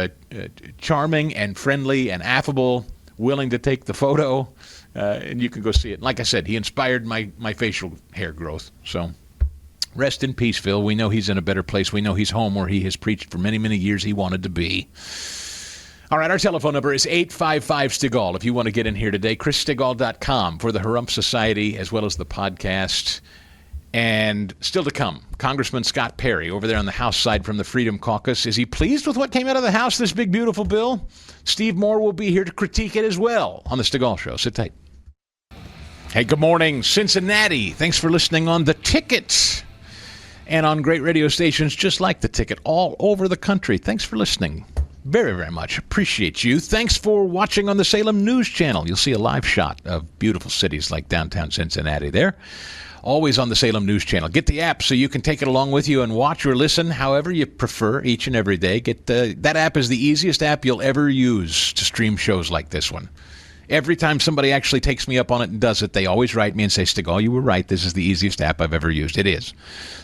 charming and friendly and affable, willing to take the photo, and you can go see it. Like I said, he inspired my facial hair growth, so rest in peace, Phil. We know he's in a better place. We know he's home where he has preached for many, many years he wanted to be. All right, our telephone number is 855-STIGALL. If you want to get in here today, ChrisStigall.com for the Harump Society as well as the podcast. And still to come, Congressman Scott Perry over there on the House side from the Freedom Caucus. Is he pleased with what came out of the House, this big, beautiful bill? Steve Moore will be here to critique it as well on the Stigall Show. Sit tight. Hey, good morning, Cincinnati. Thanks for listening on The Ticket and on great radio stations just like The Ticket all over the country. Thanks for listening. Very, very much. Appreciate you. Thanks for watching on the Salem News Channel. You'll see a live shot of beautiful cities like downtown Cincinnati there. Always on the Salem News Channel. Get the app so you can take it along with you and watch or listen however you prefer each and every day. That app is the easiest app you'll ever use to stream shows like this one. Every time somebody actually takes me up on it and does it, they always write me and say, Stigall, you were right. This is the easiest app I've ever used. It is.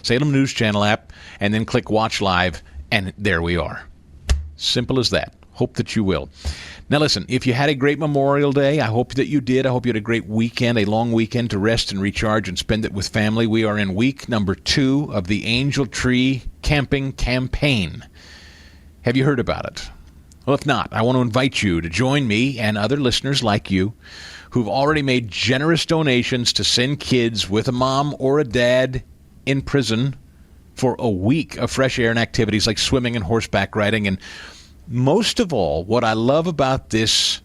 Salem News Channel app, and then click Watch Live, and there we are. Simple as that. Hope that you will. Now listen, if you had a great Memorial Day, I hope that you did. I hope you had a great weekend, a long weekend to rest and recharge and spend it with family. We are in week number 2 of the Angel Tree Camping Campaign. Have you heard about it? Well, if not, I want to invite you to join me and other listeners like you who've already made generous donations to send kids with a mom or a dad in prison for a week of fresh air and activities like swimming and horseback riding and most of all, what I love about this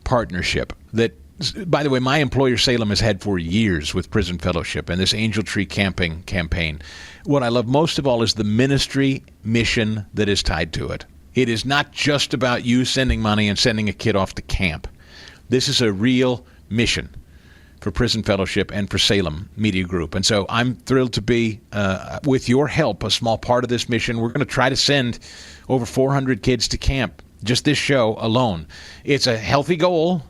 partnership that, by the way, my employer Salem has had for years with Prison Fellowship and this Angel Tree Camping campaign. What I love most of all is the ministry mission that is tied to it. It is not just about you sending money and sending a kid off to camp. This is a real mission for Prison Fellowship and for Salem Media Group. And so I'm thrilled to be, with your help, a small part of this mission. We're going to try to send over 400 kids to camp, just this show alone. It's a healthy goal,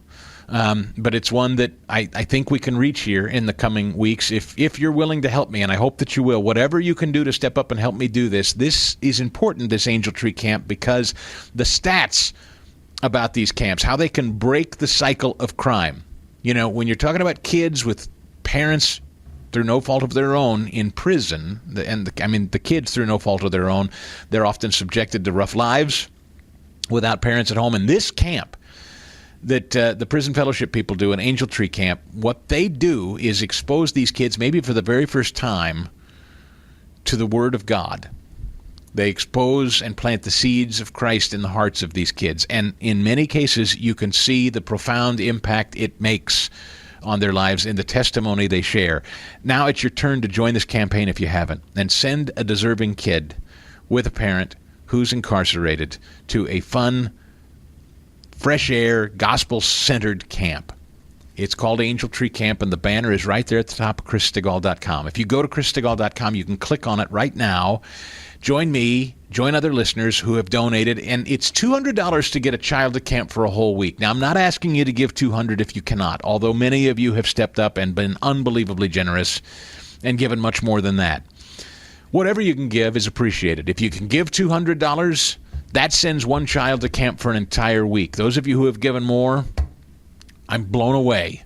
but it's one that I think we can reach here in the coming weeks if you're willing to help me, and I hope that you will. Whatever you can do to step up and help me do this. This is important, this Angel Tree Camp, because the stats about these camps, how they can break the cycle of crime. You know, when you're talking about kids with parents through no fault of their own in prison, the kids through no fault of their own, they're often subjected to rough lives without parents at home. In this camp that the Prison Fellowship people do, an Angel Tree Camp, what they do is expose these kids, maybe for the very first time, to the Word of God. They expose and plant the seeds of Christ in the hearts of these kids. And in many cases, you can see the profound impact it makes on their lives in the testimony they share. Now it's your turn to join this campaign if you haven't, and send a deserving kid with a parent who's incarcerated to a fun, fresh air, gospel-centered camp. It's called Angel Tree Camp, and the banner is right there at the top of ChrisStigall.com. If you go to ChrisStigall.com, you can click on it right now. Join me, join other listeners who have donated, and it's $200 to get a child to camp for a whole week. Now, I'm not asking you to give $200 if you cannot, although many of you have stepped up and been unbelievably generous and given much more than that. Whatever you can give is appreciated. If you can give $200, that sends one child to camp for an entire week. Those of you who have given more, I'm blown away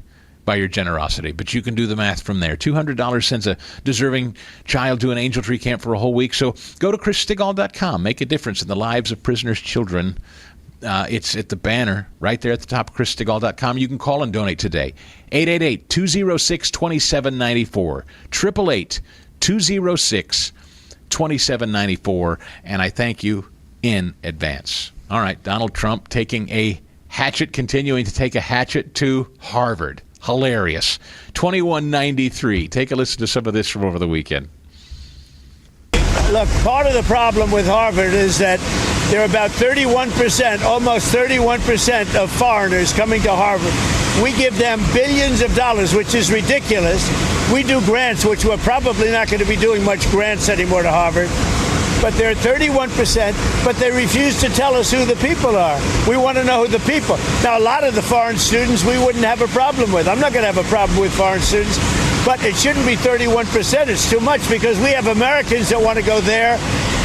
by your generosity, but you can do the math from there. $200 sends a deserving child to an Angel Tree Camp for a whole week. So go to ChrisStigall.com. Make a difference in the lives of prisoners' children. It's at the banner right there at the top of ChrisStigall.com. You can call and donate today. 888-206-2794. 888-206-2794. And I thank you in advance. All right, Donald Trump continuing to take a hatchet to Harvard. Hilarious. 2193. Take a listen to some of this from over the weekend. Look, part of the problem with Harvard is that there are about 31%, almost 31% of foreigners coming to Harvard. We give them billions of dollars, which is ridiculous. We do grants, which we're probably not going to be doing much grants anymore to Harvard. But they're 31%, but they refuse to tell us who the people are. We want to know who the people. Now, a lot of the foreign students we wouldn't have a problem with. I'm not going to have a problem with foreign students, but it shouldn't be 31%. It's too much because we have Americans that want to go there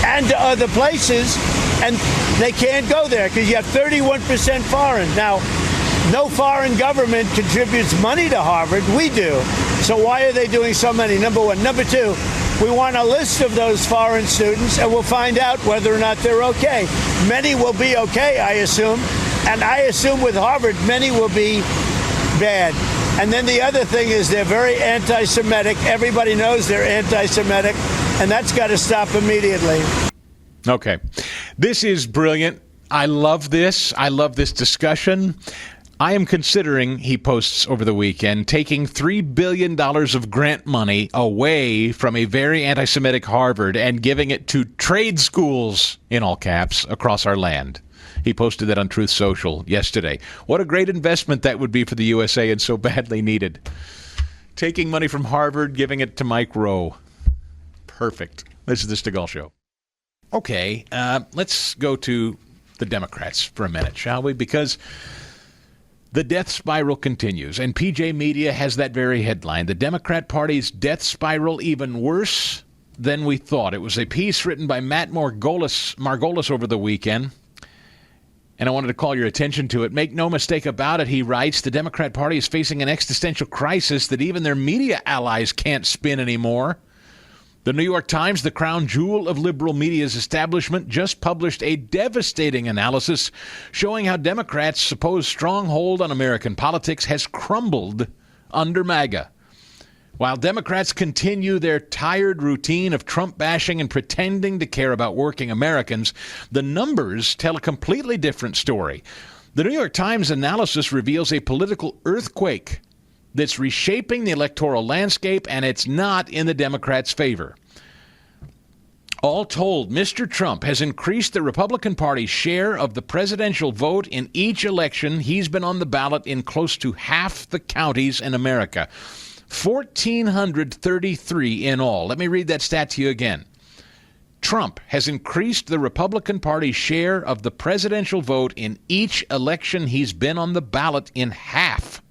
and to other places, and they can't go there because you have 31% foreign. Now, no foreign government contributes money to Harvard. We do. So why are they doing so many? Number one. Number two, we want a list of those foreign students, and we'll find out whether or not they're okay. Many will be okay, I assume. And I assume with Harvard, many will be bad. And then the other thing is they're very anti-Semitic. Everybody knows they're anti-Semitic, and that's got to stop immediately. Okay. This is brilliant. I love this. I love this discussion. I am considering, he posts over the weekend, taking $3 billion of grant money away from a very anti-Semitic Harvard and giving it to trade schools, in all caps, across our land. He posted that on Truth Social yesterday. What a great investment that would be for the USA and so badly needed. Taking money from Harvard, giving it to Mike Rowe. Perfect. This is the Stigall Show. Okay, let's go to the Democrats for a minute, shall we? Because the death spiral continues, and PJ Media has that very headline. The Democrat Party's death spiral even worse than we thought. It was a piece written by Matt Margolis over the weekend, and I wanted to call your attention to it. Make no mistake about it, he writes, the Democrat Party is facing an existential crisis that even their media allies can't spin anymore. The New York Times, the crown jewel of liberal media's establishment, just published a devastating analysis showing how Democrats' supposed stronghold on American politics has crumbled under MAGA. While Democrats continue their tired routine of Trump bashing and pretending to care about working Americans, the numbers tell a completely different story. The New York Times analysis reveals a political earthquake that's reshaping the electoral landscape, and it's not in the Democrats' favor. All told, Mr. Trump has increased the Republican Party's share of the presidential vote in each election. He's been on the ballot in close to half the counties in America. 1,433 in all. Let me read that stat to you again. Trump has increased the Republican Party's share of the presidential vote in each election he's been on the ballot in half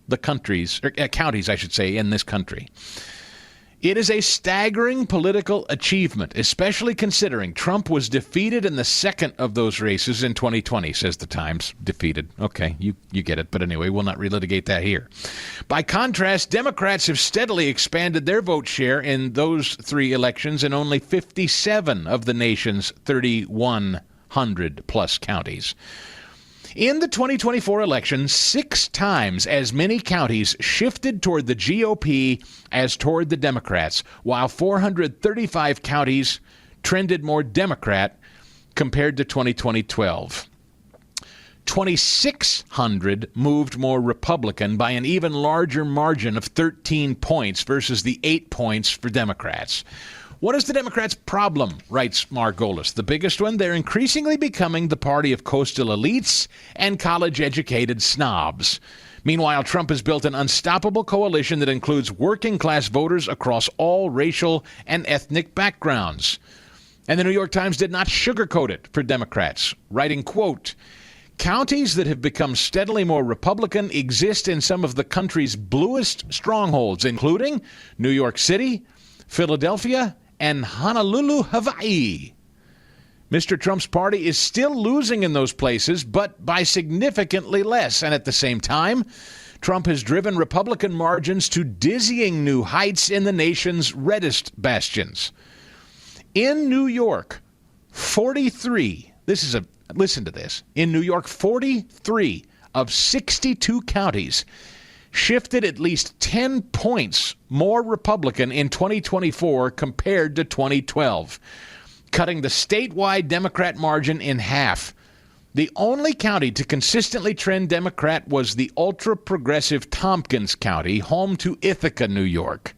the counties, I should say, in this country. It is a staggering political achievement, especially considering Trump was defeated in the second of those races in 2020, says the Times. Defeated. Okay, you get it. But anyway, we'll not relitigate that here. By contrast, Democrats have steadily expanded their vote share in those three elections in only 57 of the nation's 3,100-plus counties. In the 2024 election, 6 times as many counties shifted toward the GOP as toward the Democrats, while 435 counties trended more Democrat compared to 2012. 2,600 moved more Republican by an even larger margin of 13 points versus the 8 points for Democrats. What is the Democrats' problem, writes Margolis? The biggest one, they're increasingly becoming the party of coastal elites and college-educated snobs. Meanwhile, Trump has built an unstoppable coalition that includes working-class voters across all racial and ethnic backgrounds. And the New York Times did not sugarcoat it for Democrats, writing, quote, counties that have become steadily more Republican exist in some of the country's bluest strongholds, including New York City, Philadelphia, and Honolulu, Hawaii. Mr. Trump's party is still losing in those places, but by significantly less. And at the same time, Trump has driven Republican margins to dizzying new heights in the nation's reddest bastions. In New York, 43, listen to this, in New York, 43 of 62 counties shifted at least 10 points more Republican in 2024 compared to 2012, cutting the statewide Democrat margin in half. The only county to consistently trend Democrat was the ultra-progressive Tompkins County, home to Ithaca, New York.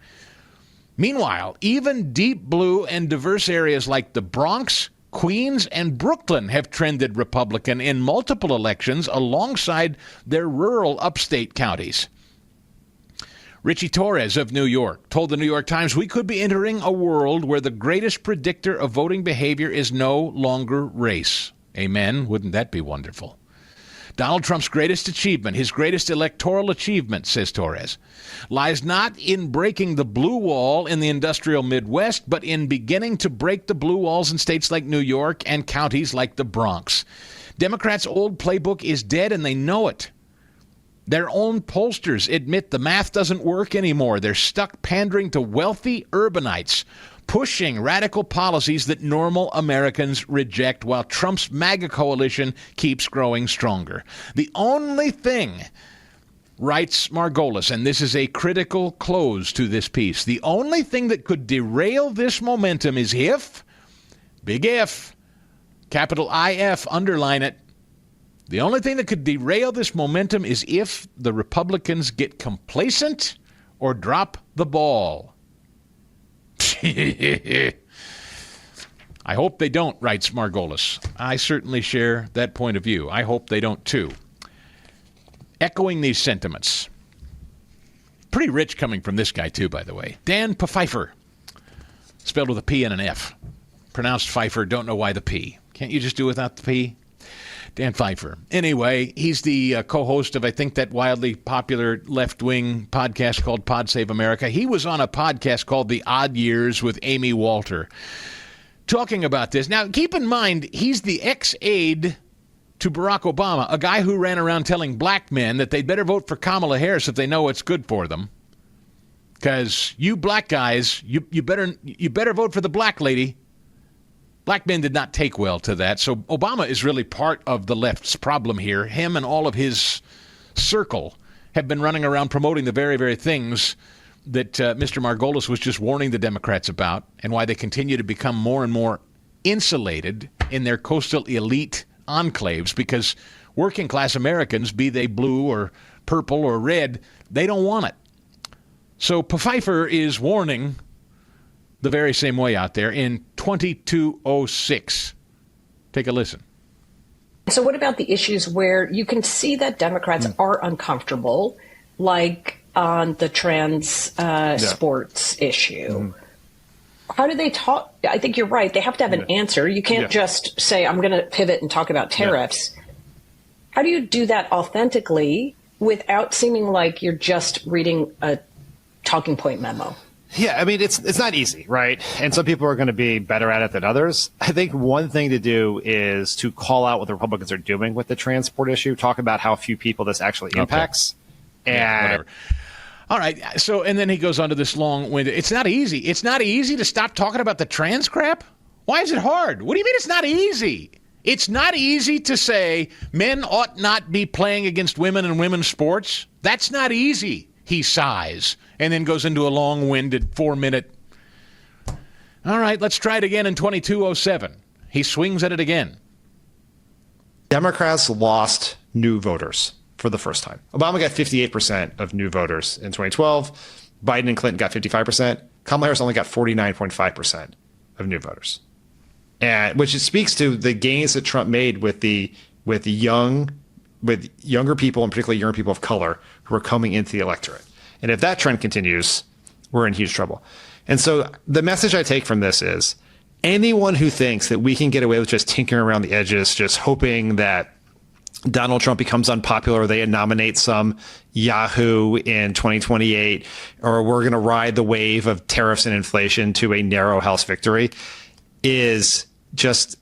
Meanwhile, even deep blue and diverse areas like the Bronx, Queens, and Brooklyn have trended Republican in multiple elections alongside their rural upstate counties. Richie Torres of New York told the New York Times, we could be entering a world where the greatest predictor of voting behavior is no longer race. Amen. Wouldn't that be wonderful? Donald Trump's greatest achievement, his greatest electoral achievement, says Torres, lies not in breaking the blue wall in the industrial Midwest, but in beginning to break the blue walls in states like New York and counties like the Bronx. Democrats' old playbook is dead, and they know it. Their own pollsters admit the math doesn't work anymore. They're stuck pandering to wealthy urbanites, pushing radical policies that normal Americans reject, while Trump's MAGA coalition keeps growing stronger. The only thing, writes Margolis, and this is a critical close to this piece, the only thing that could derail this momentum is if, big if, capital IF, underline it, the only thing that could derail this momentum is if the Republicans get complacent or drop the ball. I hope they don't, writes Margolis. I certainly share that point of view. I hope they don't, too. Echoing these sentiments. Pretty rich coming from this guy, too, by the way. Dan Pfeiffer. Spelled with a P and an F. Pronounced Pfeiffer, don't know why the P. Can't you just do without the P? Dan Pfeiffer. Anyway, he's the co-host of, I think, that wildly popular left-wing podcast called Pod Save America. He was on a podcast called The Odd Years with Amy Walter, talking about this. Now, keep in mind, he's the ex-aide to Barack Obama, a guy who ran around telling black men that they'd better vote for Kamala Harris if they know what's good for them. Because you black guys, you better vote for the black lady. Black men did not take well to that. So Obama is really part of the left's problem here. Him and all of his circle have been running around promoting the very, very things that Mr. Margolis was just warning the Democrats about, and why they continue to become more and more insulated in their coastal elite enclaves, because working class Americans, be they blue or purple or red, they don't want it. So Pfeiffer is warning the very same way out there in 2206. Take a listen. So what about the issues where you can see that Democrats are uncomfortable, like on the trans sports issue? How do they talk? I think you're right. They have to have an answer. You can't just say, I'm going to pivot and talk about tariffs. How do you do that authentically without seeming like you're just reading a talking point memo? Yeah, I mean, it's not easy, right? And some people are going to be better at it than others. I think one thing to do is to call out what the Republicans are doing with the transport issue, talk about how few people this actually impacts. And whatever. All right. So, and then he goes on to this long-winded. It's not easy. It's not easy to stop talking about the trans crap? Why is it hard? What do you mean it's not easy? It's not easy to say men ought not be playing against women in women's sports. That's not easy. He sighs and then goes into a long-winded 4-minute. All right, let's try it again in 2207. He swings at it again. Democrats lost new voters for the first time. Obama got 58% of new voters in 2012. Biden and Clinton got 55%. Kamala Harris only got 49.5% of new voters. And which speaks to the gains that Trump made with younger people, and particularly young people of color, who are coming into the electorate. And if that trend continues, we're in huge trouble. And so the message I take from this is anyone who thinks that we can get away with just tinkering around the edges, just hoping that Donald Trump becomes unpopular, or they nominate some Yahoo in 2028, or we're going to ride the wave of tariffs and inflation to a narrow House victory, is just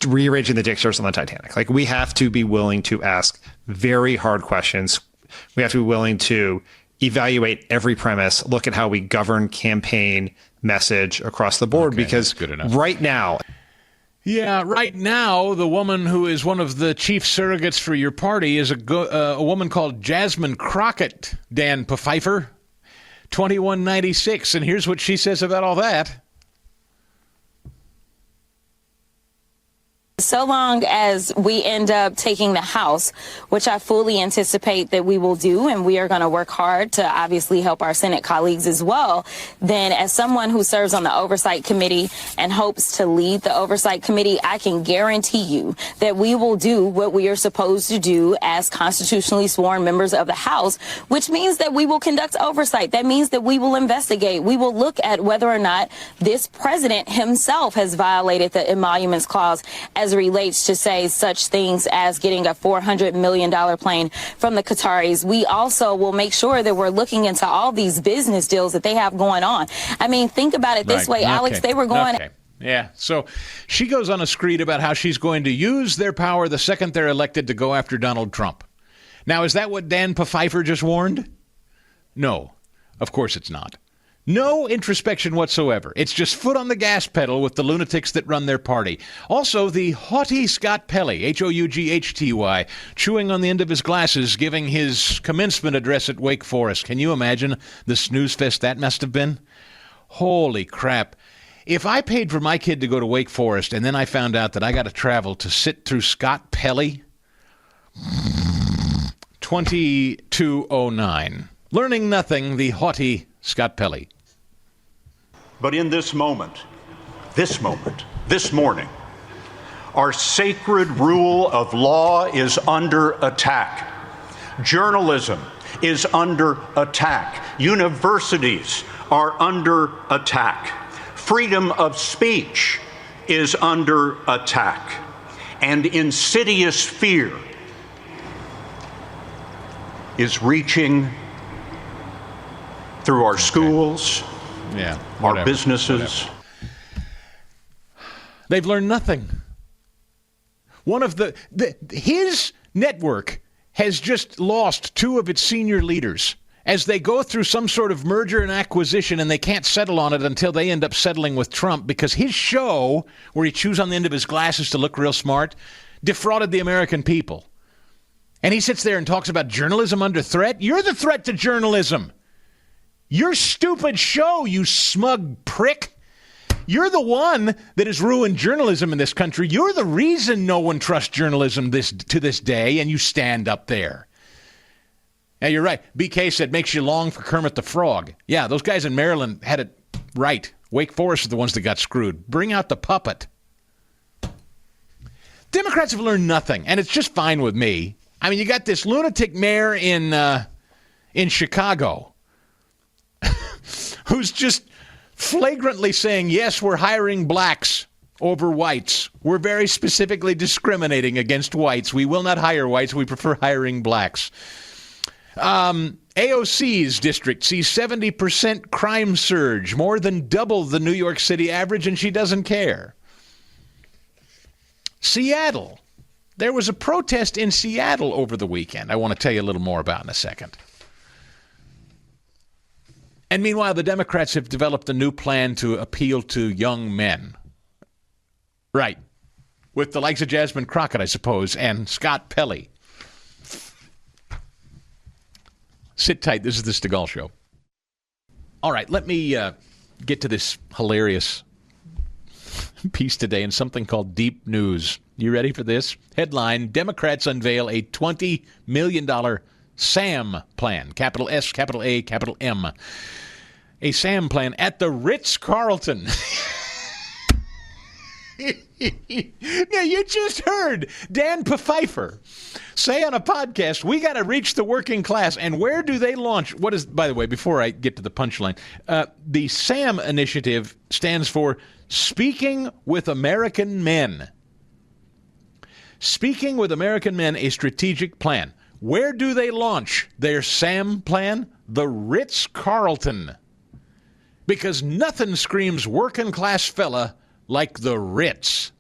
rearranging the dictionaries on the Titanic. Like, we have to be willing to ask very hard questions. We have to be willing to evaluate every premise, look at how we govern, campaign, message across the board, because right now. Yeah, right now, the woman who is one of the chief surrogates for your party is a woman called Jasmine Crockett, Dan Pfeiffer, 2196. And here's what she says about all that. So long as we end up taking the House, which I fully anticipate that we will do, and we are going to work hard to obviously help our Senate colleagues as well, then as someone who serves on the Oversight Committee and hopes to lead the Oversight Committee, I can guarantee you that we will do what we are supposed to do as constitutionally sworn members of the House, which means that we will conduct oversight. That means that we will investigate. We will look at whether or not this president himself has violated the Emoluments Clause as relates to, say, such things as getting a $400 million plane from the Qataris. We also will make sure that we're looking into all these business deals that they have going on. I mean, think about it this way, Alex. They were going... Yeah, so she goes on a screed about how she's going to use their power the second they're elected to go after Donald Trump. Now, is that what Dan Pfeiffer just warned? No, of course it's not. No introspection whatsoever. It's just foot on the gas pedal with the lunatics that run their party. Also, the haughty Scott Perry, Houghty, chewing on the end of his glasses, giving his commencement address at Wake Forest. Can you imagine the snooze fest that must have been? Holy crap. If I paid for my kid to go to Wake Forest and then I found out that I got to travel to sit through Scott Perry, 2209. Learning nothing, the haughty Scott Perry. But in this moment, this morning, our sacred rule of law is under attack. Journalism is under attack. Universities are under attack. Freedom of speech is under attack. And insidious fear is reaching through our schools, our businesses. They've learned nothing. One of his network has just lost 2 of its senior leaders as they go through some sort of merger and acquisition, and they can't settle on it until they end up settling with Trump, because his show, where he chews on the end of his glasses to look real smart, defrauded the American people. And he sits there and talks about journalism under threat. You're the threat to journalism. Your stupid show, you smug prick. You're the one that has ruined journalism in this country. You're the reason no one trusts journalism to this day, and you stand up there. Yeah, you're right. BK said, makes you long for Kermit the Frog. Yeah, those guys in Maryland had it right. Wake Forest are the ones that got screwed. Bring out the puppet. Democrats have learned nothing, and it's just fine with me. I mean, you got this lunatic mayor in Chicago who's just flagrantly saying, yes, we're hiring blacks over whites. We're very specifically discriminating against whites. We will not hire whites. We prefer hiring blacks. AOC's district sees 70% crime surge, more than double the New York City average, and she doesn't care. Seattle. There was a protest in Seattle over the weekend I want to tell you a little more about in a second. And meanwhile, the Democrats have developed a new plan to appeal to young men. Right. With the likes of Jasmine Crockett, I suppose, and Scott Perry. Sit tight. This is the Stigall Show. All right, let me get to this hilarious piece today in something called Deep News. You ready for this? Headline, Democrats unveil a $20 million SAM plan. Capital S, capital A, capital M. A SAM plan at the Ritz-Carlton. Now, you just heard Dan Pfeiffer say on a podcast, we got to reach the working class. And where do they launch? What is, by the way, before I get to the punchline, the SAM initiative stands for Speaking with American Men. Speaking with American Men, a strategic plan. Where do they launch their SAM plan? The Ritz-Carlton. Because nothing screams working class fella like the Ritz.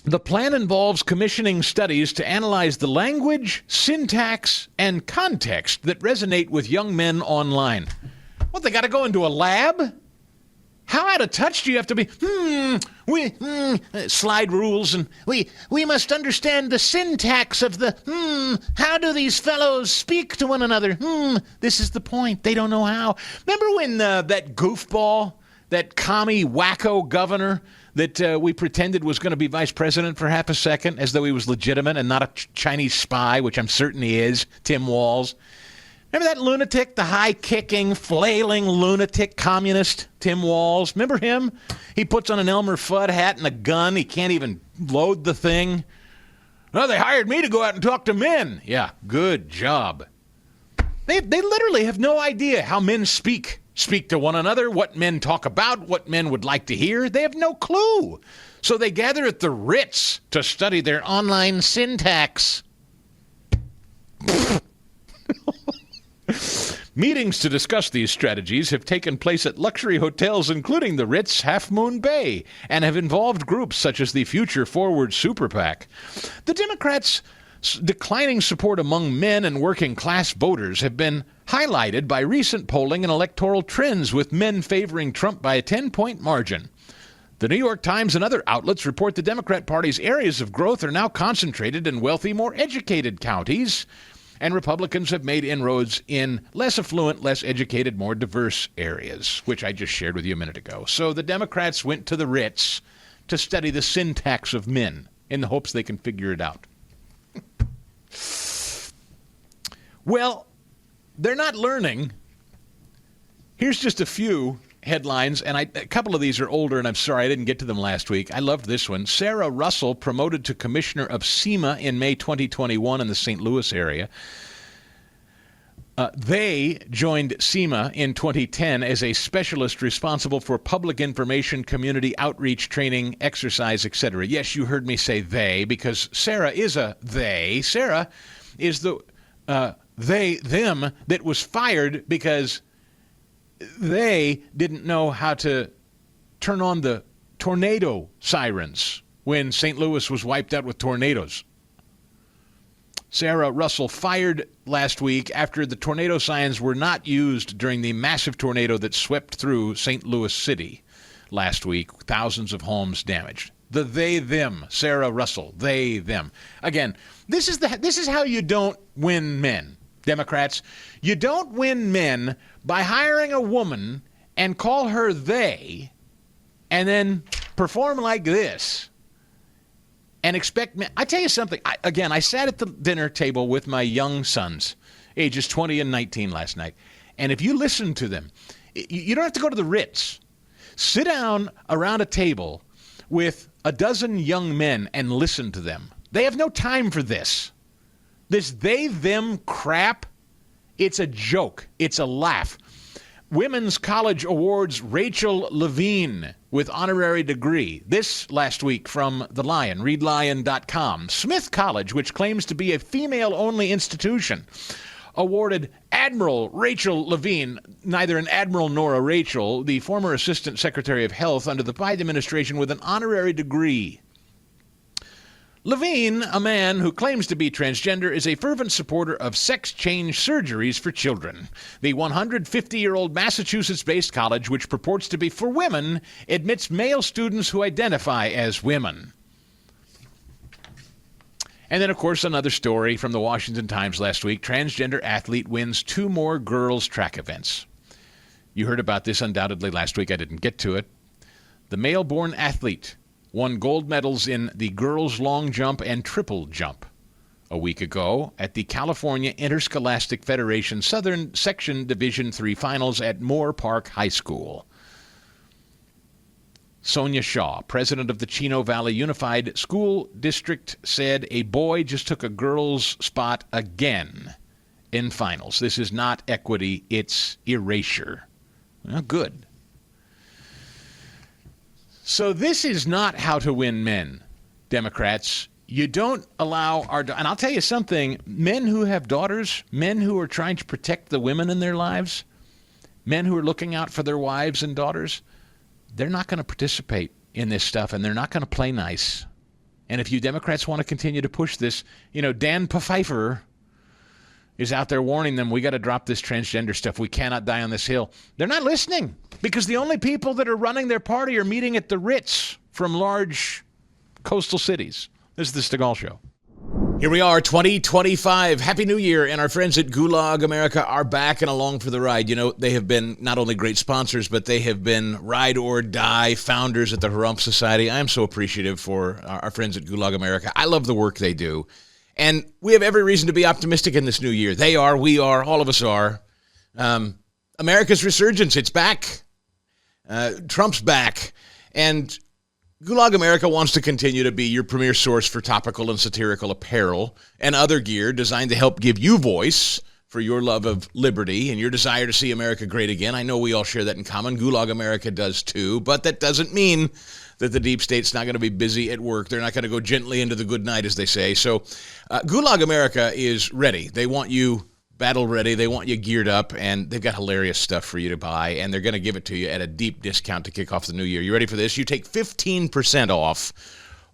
The plan involves commissioning studies to analyze the language, syntax, and context that resonate with young men online. What, they got to go into a lab? How out of touch do you have to be? Slide rules, and we must understand the syntax of the, how do these fellows speak to one another? This is the point. They don't know how. Remember when that goofball, that commie wacko governor that we pretended was going to be vice president for half a second, as though he was legitimate and not a Chinese spy, which I'm certain he is, Tim Walz? Remember that lunatic, the high-kicking, flailing lunatic communist, Tim Walz? Remember him? He puts on an Elmer Fudd hat and a gun. He can't even load the thing. Well, they hired me to go out and talk to men. Yeah, good job. They literally have no idea how men speak to one another, what men talk about, what men would like to hear. They have no clue. So they gather at the Ritz to study their online syntax. Meetings to discuss these strategies have taken place at luxury hotels, including the Ritz Half Moon Bay, and have involved groups such as the Future Forward Super PAC. The Democrats' declining support among men and working class voters have been highlighted by recent polling and electoral trends, with men favoring Trump by a 10-point margin. The New York Times and other outlets report the Democrat Party's areas of growth are now concentrated in wealthy, more educated counties, and Republicans have made inroads in less affluent, less educated, more diverse areas, which I just shared with you a minute ago. So the Democrats went to the Ritz to study the syntax of men in the hopes they can figure it out. Well, they're not learning. Here's just a few headlines, and a couple of these are older, and I'm sorry I didn't get to them last week. I loved this one. Sarah Russell, promoted to commissioner of SEMA in May 2021 in the St. Louis area. They joined SEMA in 2010 as a specialist responsible for public information, community outreach, training, exercise, etc. Yes, you heard me say they, because Sarah is a they. Sarah is the them that was fired because they didn't know how to turn on the tornado sirens when St. Louis was wiped out with tornadoes. Sarah Russell fired last week after the tornado sirens were not used during the massive tornado that swept through St. Louis City last week. Thousands of homes damaged. The they, them. Sarah Russell. They, them. Again, this is how you don't win men. Democrats. You don't win men by hiring a woman and call her they and then perform like this and expect men. I tell you something. I sat at the dinner table with my young sons, ages 20 and 19 last night. And if you listen to them, you don't have to go to the Ritz. Sit down around a table with a dozen young men and listen to them. They have no time for this. This they-them crap, it's a joke. It's a laugh. Women's College Awards Rachel Levine with honorary degree. This last week from The Lion, readlion.com. Smith College, which claims to be a female-only institution, awarded Admiral Rachel Levine, neither an admiral nor a Rachel, the former Assistant Secretary of Health under the Biden administration, with an honorary degree. Levine, a man who claims to be transgender, is a fervent supporter of sex change surgeries for children. The 150-year-old Massachusetts-based college, which purports to be for women, admits male students who identify as women. And then, of course, another story from the Washington Times last week. Transgender athlete wins 2 more girls' track events. You heard about this undoubtedly last week. I didn't get to it. The male-born athlete won gold medals in the girls' long jump and triple jump a week ago at the California Interscholastic Federation Southern Section Division III Finals at Moore Park High School. Sonia Shaw, president of the Chino Valley Unified School District, said a boy just took a girl's spot again in finals. This is not equity, it's erasure. Well, good. So this is not how to win men, Democrats. You don't allow and I'll tell you something, men who have daughters, men who are trying to protect the women in their lives, men who are looking out for their wives and daughters, they're not going to participate in this stuff, and they're not going to play nice. And if you Democrats want to continue to push this, Dan Pfeiffer is out there warning them, we got to drop this transgender stuff. We cannot die on this hill. They're not listening because the only people that are running their party are meeting at the Ritz from large coastal cities. This is the Stigall Show. Here we are, 2025. Happy New Year. And our friends at Gulag America are back and along for the ride. They have been not only great sponsors, but they have been ride or die founders at the Harump Society. I'm so appreciative for our friends at Gulag America. I love the work they do. And we have every reason to be optimistic in this new year. They are, we are, all of us are. America's resurgence, it's back. Trump's back. And Gulag America wants to continue to be your premier source for topical and satirical apparel and other gear designed to help give you voice for your love of liberty and your desire to see America great again. I know we all share that in common. Gulag America does too, but that doesn't mean that the deep state's not going to be busy at work. They're not going to go gently into the good night, as they say. So Gulag America is ready. They want you battle ready. They want you geared up, and they've got hilarious stuff for you to buy, and they're going to give it to you at a deep discount to kick off the new year. You ready for this? You take 15% off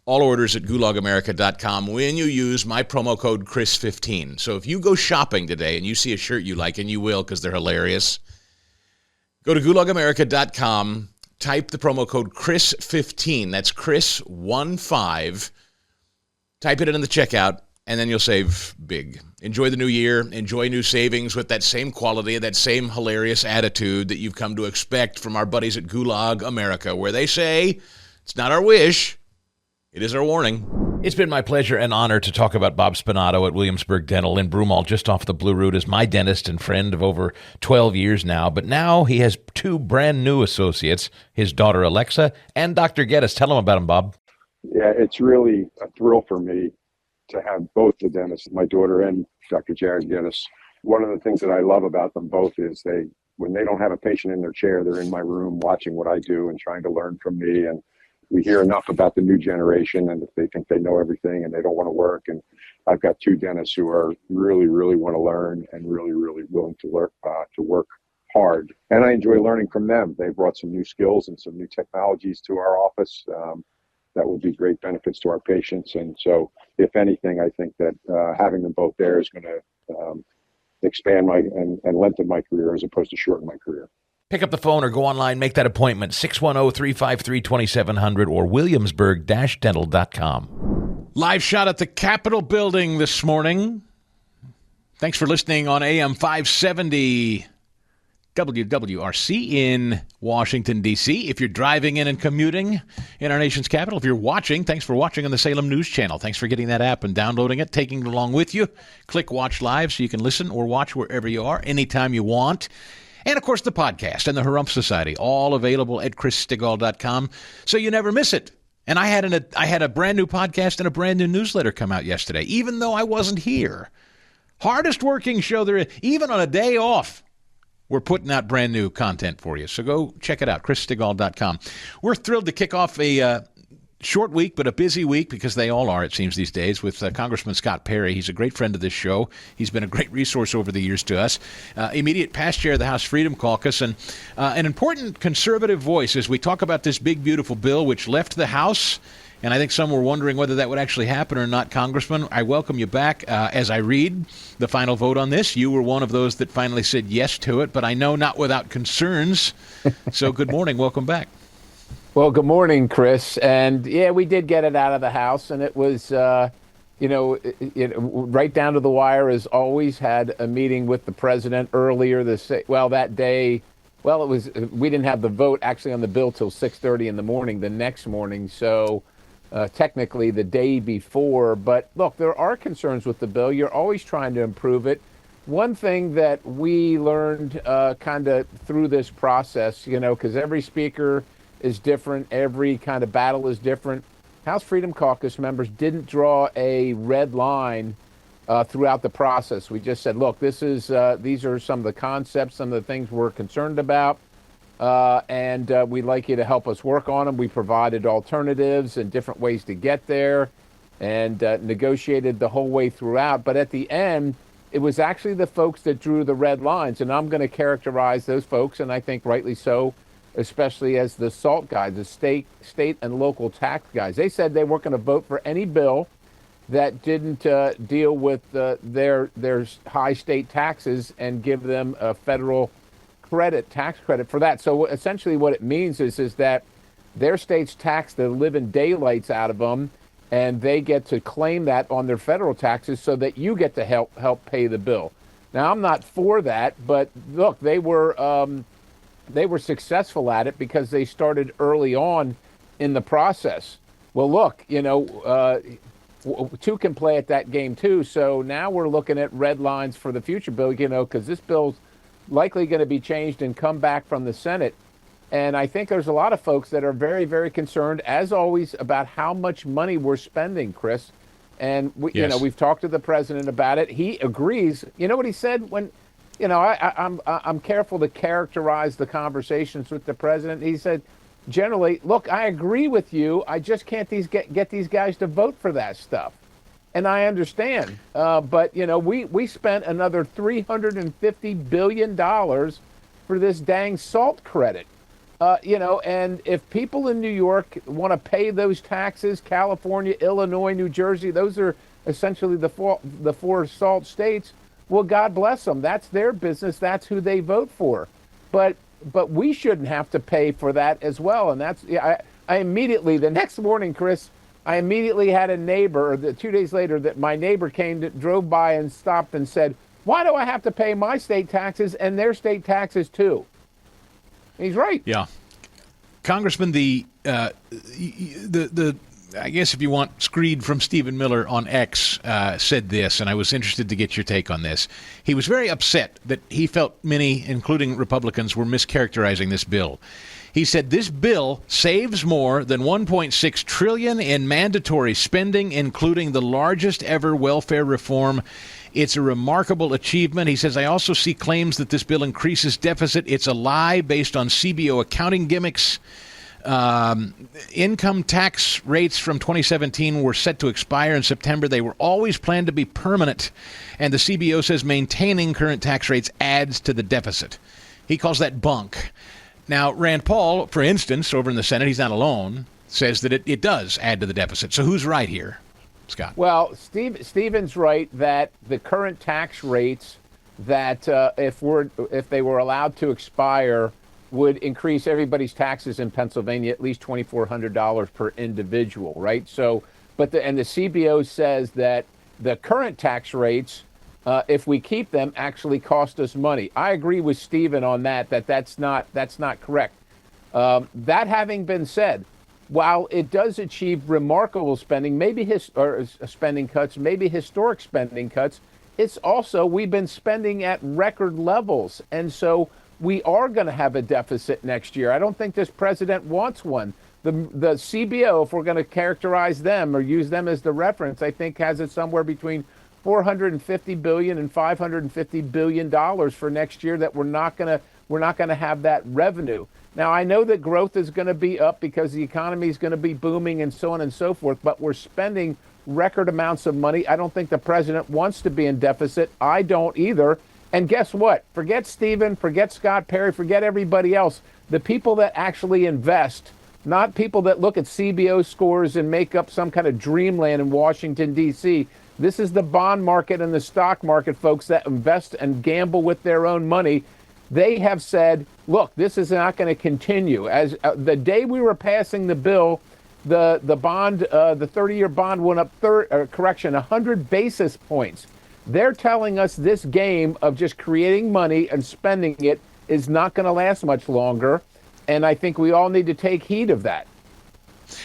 all orders at gulagamerica.com when you use my promo code Chris15. So if you go shopping today and you see a shirt you like, and you will because they're hilarious, go to gulagamerica.com, type the promo code Chris15. That's Chris15. Type it in the checkout, and then you'll save big. Enjoy the new year. Enjoy new savings with that same quality, that same hilarious attitude that you've come to expect from our buddies at Gulag America, where they say, it's not our wish, it is our warning. It's been my pleasure and honor to talk about Bob Spinato at Williamsburg Dental in Broomall, just off the Blue Route, as my dentist and friend of over 12 years now. But now he has 2 brand new associates, his daughter Alexa and Dr. Geddes. Tell them about him, Bob. Yeah, it's really a thrill for me to have both the dentists, my daughter and Dr. Jared Geddes. One of the things that I love about them both is when they don't have a patient in their chair, they're in my room watching what I do and trying to learn from me. And we hear enough about the new generation, and if they think they know everything and they don't want to work. And I've got 2 dentists who are really, really want to learn and really, really willing to work hard. And I enjoy learning from them. They brought some new skills and some new technologies to our office that will be great benefits to our patients. And so, if anything, I think that having them both there is going to expand and lengthen my career as opposed to shorten my career. Pick up the phone or go online, make that appointment, 610-353-2700 or williamsburg-dental.com. Live shot at the Capitol building this morning. Thanks for listening on AM 570 WWRC in Washington, D.C. If you're driving in and commuting in our nation's capital, if you're watching, thanks for watching on the Salem News Channel. Thanks for getting that app and downloading it, taking it along with you. Click Watch Live so you can listen or watch wherever you are, anytime you want. And, of course, the podcast and the Harumph Society, all available at chrisstigall.com, so you never miss it. And I had a brand new podcast and a brand new newsletter come out yesterday, even though I wasn't here. Hardest working show there is, even on a day off. We're putting out brand new content for you. So go check it out, chrisstigall.com. We're thrilled to kick off a short week, but a busy week, because they all are, it seems, these days, with Congressman Scott Perry. He's a great friend of this show. He's been a great resource over the years to us. Immediate past chair of the House Freedom Caucus, and an important conservative voice as we talk about this big, beautiful bill which left the House. And I think some were wondering whether that would actually happen or not. Congressman, I welcome you back. As I read the final vote on this, you were one of those that finally said yes to it, but I know not without concerns. So good morning. Welcome back. Well, good morning, Chris. And yeah, we did get it out of the House, and it was, right down to the wire, as always. Had a meeting with the president earlier that day. Well, it was, we didn't have the vote actually on the bill till 6:30 in the morning the next morning. So technically the day before. But look, there are concerns with the bill. You're always trying to improve it. One thing that we learned kind of through this process, because every speaker is different, every kind of battle is different. House Freedom Caucus members didn't draw a red line throughout the process. We just said, look, these are some of the concepts, some of the things we're concerned about, and we'd like you to help us work on them. We provided alternatives and different ways to get there, and negotiated the whole way throughout. But at the end, it was actually the folks that drew the red lines, and I'm going to characterize those folks, and I think rightly so, especially as the SALT guys, the state and local tax guys. They said they weren't going to vote for any bill that didn't deal with their high state taxes and give them a federal tax credit for that. So essentially what it means is that their states tax the living daylights out of them, and they get to claim that on their federal taxes so that you get to help pay the bill. Now, I'm not for that, but look, they were successful at it because they started early on in the process. Well, look, two can play at that game too. So now we're looking at red lines for the future bill, because this bill's likely going to be changed and come back from the Senate. And I think there's a lot of folks that are very, very concerned, as always, about how much money we're spending, Chris. And we've talked to the president about it. He agrees. You know what he said when, I'm careful to characterize the conversations with the president. He said, generally, look, I agree with you. I just can't get these guys to vote for that stuff. And I understand. But, we spent another $350 billion for this dang SALT credit. And if people in New York want to pay those taxes, California, Illinois, New Jersey, those are essentially the four SALT states. Well, God bless them. That's their business. That's who they vote for. But we shouldn't have to pay for that as well. And that's, I immediately, the next morning, Chris, I immediately had a neighbor, or 2 days later, that my neighbor drove by and stopped and said, why do I have to pay my state taxes and their state taxes too? He's right. Yeah. Congressman, I guess if you want, Screed from Stephen Miller on X said this, and I was interested to get your take on this. He was very upset that he felt many, including Republicans, were mischaracterizing this bill. He said this bill saves more than $1.6 trillion in mandatory spending, including the largest ever welfare reform. It's a remarkable achievement. He says, I also see claims that this bill increases deficit. It's a lie based on CBO accounting gimmicks. Income tax rates from 2017 were set to expire in September. They were always planned to be permanent. And the CBO says maintaining current tax rates adds to the deficit. He calls that bunk. Now, Rand Paul, for instance, over in the Senate, he's not alone, says that it does add to the deficit. So who's right here, Scott? Well, Stephen's right that the current tax rates that if they were allowed to expire would increase everybody's taxes in Pennsylvania at least $2,400 per individual, right? So, the CBO says that the current tax rates if we keep them, actually cost us money. I agree with Stephen on that's not correct. That having been said, while it does achieve remarkable spending, spending cuts, maybe historic spending cuts, it's also, we've been spending at record levels. And so we are going to have a deficit next year. I don't think this president wants one. The CBO, if we're going to characterize them or use them as the reference, I think has it somewhere between $450 billion and $550 billion for next year that we're not going to have that revenue. Now, I know that growth is going to be up because the economy is going to be booming and so on and so forth, but we're spending record amounts of money. I don't think the president wants to be in deficit. I don't either. And guess what? Forget Stephen, forget Scott Perry, forget everybody else. The people that actually invest, not people that look at CBO scores and make up some kind of dreamland in Washington, D.C. This is the bond market and the stock market, folks, that invest and gamble with their own money. They have said, look, this is not going to continue. As the day we were passing the bill, the bond, the 30-year bond went up 100 basis points. They're telling us this game of just creating money and spending it is not going to last much longer, and I think we all need to take heed of that.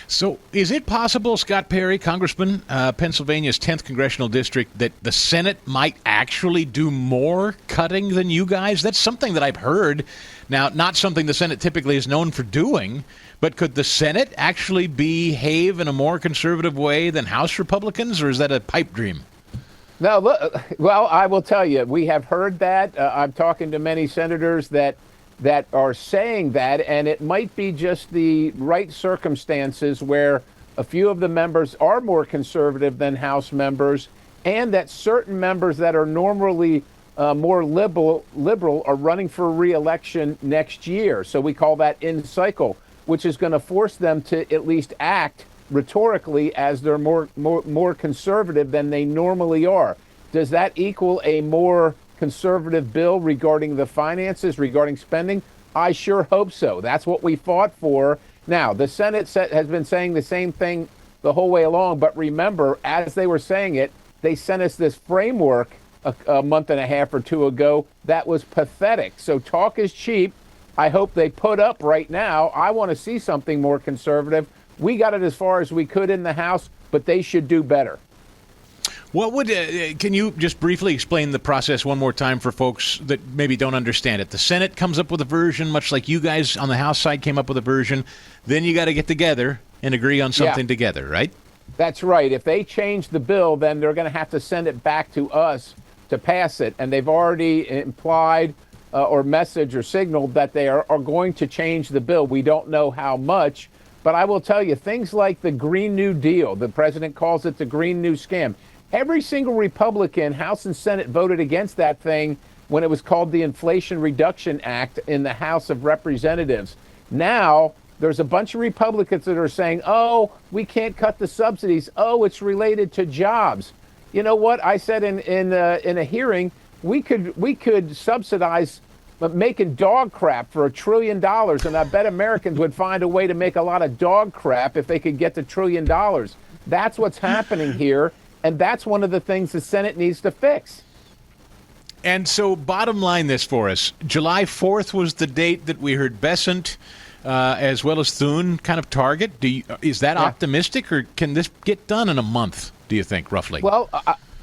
So is it possible, Scott Perry, Congressman, Pennsylvania's 10th Congressional District, that the Senate might actually do more cutting than you guys? That's something that I've heard. Now, not something the Senate typically is known for doing, but could the Senate actually behave in a more conservative way than House Republicans, or is that a pipe dream? No, look, well, I will tell you, we have heard that. I'm talking to many senators that are saying that, and it might be just the right circumstances where a few of the members are more conservative than House members, and that certain members that are normally more liberal are running for re-election next year. So we call that in cycle, which is going to force them to at least act rhetorically as they're more conservative than they normally are. Does that equal a more conservative bill regarding the finances, regarding spending? I sure hope so. That's what we fought for. Now, the Senate has been saying the same thing the whole way along, but remember, as they were saying it, they sent us this framework a month and a half or two ago that was pathetic. So talk is cheap. I hope they put up right now. I want to see something more conservative. We got it as far as we could in the House, but they should do better. What would can you just briefly explain the process one more time for folks that maybe don't understand it? The Senate comes up with a version, much like you guys on the House side came up with a version. Then you got to get together and agree on something together, right? That's right. If they change the bill, then they're going to have to send it back to us to pass it. And they've already implied or messaged or signaled that they are going to change the bill. We don't know how much. But I will tell you, things like the Green New Deal, the president calls it the Green New Scam. Every single Republican, House and Senate, voted against that thing when it was called the Inflation Reduction Act in the House of Representatives. Now, there's a bunch of Republicans that are saying, oh, we can't cut the subsidies. Oh, it's related to jobs. You know what? I said in a hearing, we could subsidize making dog crap for $1 trillion, and I bet Americans would find a way to make a lot of dog crap if they could get the $1 trillion. That's what's happening here, and that's one of the things the Senate needs to fix. And so bottom line this for us. July 4th was the date that we heard Besant as well as Thune kind of target. Is that optimistic, or can this get done in a month, do you think, roughly? Well,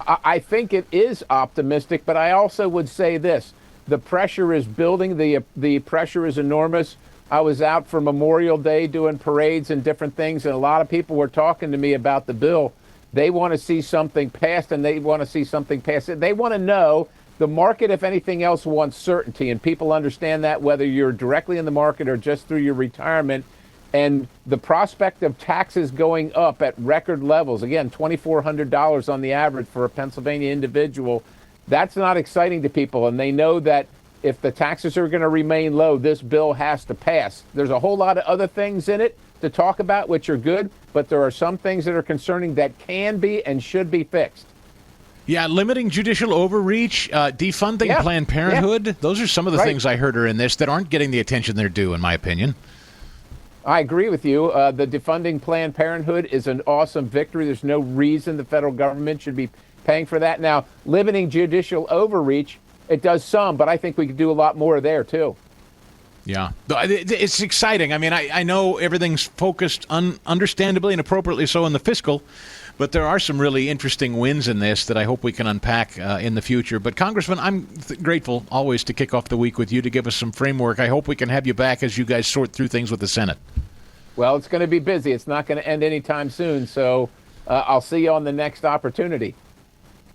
I think it is optimistic, but I also would say this. The pressure is building. The pressure is enormous. I was out for Memorial Day doing parades and different things, and a lot of people were talking to me about the bill. They want to see something passed, and they want to see something passed. They want to know. The market, if anything else, wants certainty, and people understand that whether you're directly in the market or just through your retirement. And the prospect of taxes going up at record levels, again, $2,400 on the average for a Pennsylvania individual, that's not exciting to people. And they know that if the taxes are going to remain low, this bill has to pass. There's a whole lot of other things in it to talk about which are good, but there are some things that are concerning that can be and should be fixed. Yeah, limiting judicial overreach, defunding Planned Parenthood. Those are some of the things I heard are in this that aren't getting the attention they're due, in my opinion. I agree with you. The defunding Planned Parenthood is an awesome victory. There's no reason the federal government should be paying for that. Now, limiting judicial overreach, it does some, but I think we could do a lot more there, too. Yeah, it's exciting. I mean, I know everything's focused, understandably and appropriately so, on the fiscal, but there are some really interesting wins in this that I hope we can unpack in the future. But, Congressman, I'm grateful always to kick off the week with you to give us some framework. I hope we can have you back as you guys sort through things with the Senate. Well, it's going to be busy. It's not going to end anytime soon, so I'll see you on the next opportunity.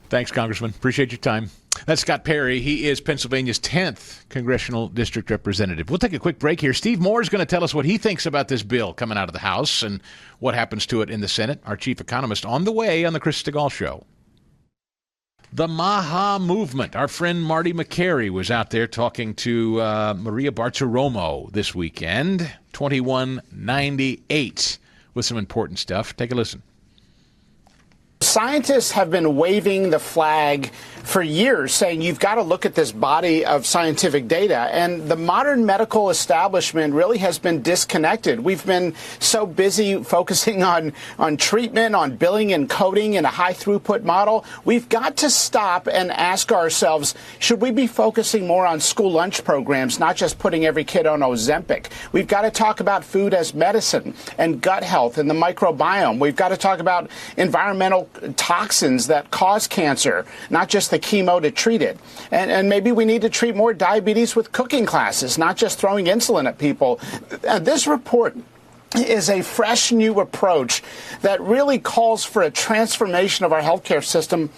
Thanks, Congressman. Appreciate your time. That's Scott Perry. He is Pennsylvania's 10th Congressional District Representative. We'll take a quick break here. Steve Moore is going to tell us what he thinks about this bill coming out of the House and what happens to it in the Senate. Our chief economist on the way on the Chris Stigall Show. The MAHA movement. Our friend Marty McCary was out there talking to Maria Bartiromo this weekend. 2198 with some important stuff. Take a listen. Scientists have been waving the flag for years, saying you've got to look at this body of scientific data. And the modern medical establishment really has been disconnected. We've been so busy focusing on treatment, on billing and coding in a high throughput model. We've got to stop and ask ourselves, should we be focusing more on school lunch programs, not just putting every kid on Ozempic? We've got to talk about food as medicine and gut health and the microbiome. We've got to talk about environmental toxins that cause cancer, not just the chemo to treat it. And maybe we need to treat more diabetes with cooking classes, not just throwing insulin at people. This report is a fresh new approach that really calls for a transformation of our healthcare system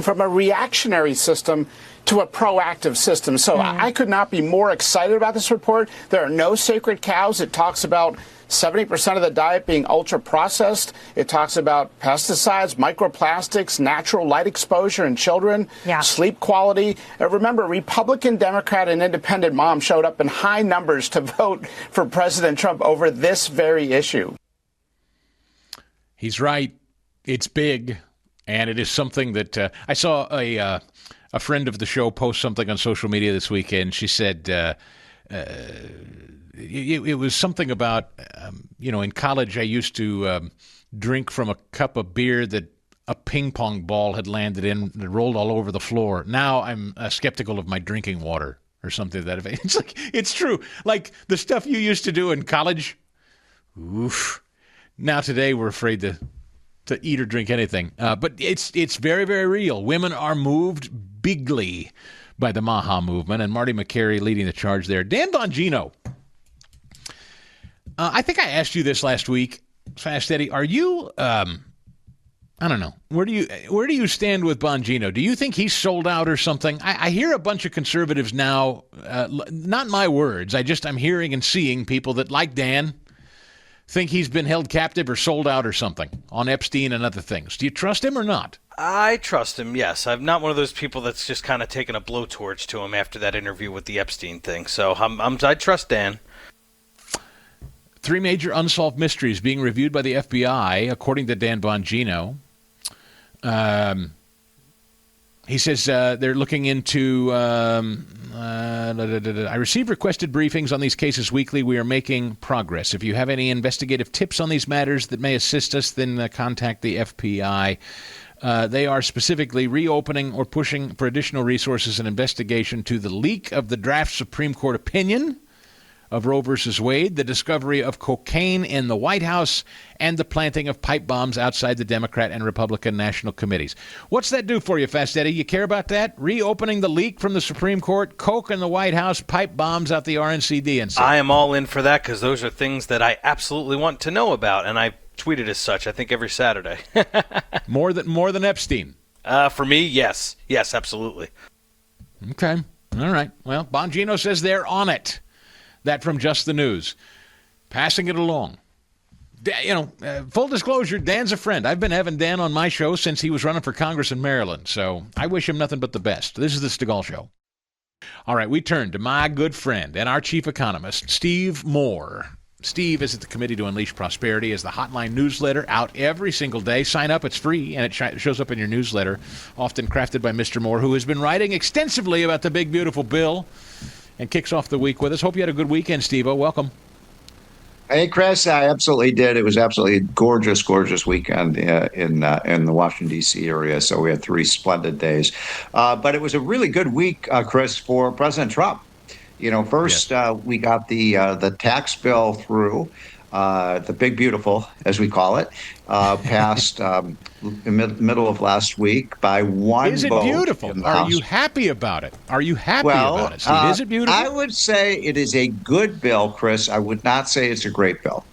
from a reactionary system to a proactive system. So I could not be more excited about this report. There are no sacred cows. It talks about 70% of the diet being ultra-processed. It talks about pesticides, microplastics, natural light exposure in children, sleep quality. Remember, Republican, Democrat, and Independent moms showed up in high numbers to vote for President Trump over this very issue. He's right. It's big, and it is something that I saw a friend of the show post something on social media this weekend. She said it was something about, in college I used to drink from a cup of beer that a ping pong ball had landed in and rolled all over the floor. Now I'm skeptical of my drinking water or something to that effect. It's like, it's true. Like the stuff you used to do in college, oof. Now today we're afraid to eat or drink anything. But it's very, very real. Women are moved bigly by the MAHA movement, and Marty McCary leading the charge there. Dan Bongino. I think I asked you this last week, Fast Eddie. Are you, I don't know, where do you stand with Bongino? Do you think he's sold out or something? I hear a bunch of conservatives now, not my words, I'm hearing and seeing people that, like Dan, think he's been held captive or sold out or something on Epstein and other things. Do you trust him or not? I trust him, yes. I'm not one of those people that's just kind of taken a blowtorch to him after that interview with the Epstein thing. So I trust Dan. 3 major unsolved mysteries being reviewed by the FBI, according to Dan Bongino. He says they're looking into... I receive requested briefings on these cases weekly. We are making progress. If you have any investigative tips on these matters that may assist us, then contact the FBI. They are specifically reopening or pushing for additional resources and investigation to the leak of the draft Supreme Court opinion of Roe versus Wade, the discovery of cocaine in the White House, and the planting of pipe bombs outside the Democrat and Republican national committees. What's that do for you, Fast Eddie? You care about that? Reopening the leak from the Supreme Court, coke in the White House, pipe bombs out the RNC, and I am all in for that because those are things that I absolutely want to know about, and I tweeted as such, I think, every Saturday. More than Epstein? For me, yes. Yes, absolutely. Okay. All right. Well, Bongino says they're on it. That from Just the News. Passing it along. Full disclosure, Dan's a friend. I've been having Dan on my show since he was running for Congress in Maryland, so I wish him nothing but the best. This is the Stigall Show. All right, we turn to my good friend and our chief economist, Steve Moore. Steve is at the Committee to Unleash Prosperity as the Hotline newsletter out every single day. Sign up. It's free, and it shows up in your newsletter, often crafted by Mr. Moore, who has been writing extensively about the big, beautiful bill and kicks off the week with us. Hope you had a good weekend, Steve-O. Welcome. Hey, Chris, I absolutely did. It was absolutely a gorgeous, gorgeous weekend in the Washington, D.C. area. So we had 3 splendid days. But it was a really good week, Chris, for President Trump. First, we got the tax bill through, the big beautiful, as we call it, passed middle of last week by one vote. Is it beautiful? Are you happy about it? Are you happy about it, Steve? Is it beautiful? I would say it is a good bill, Chris. I would not say it's a great bill.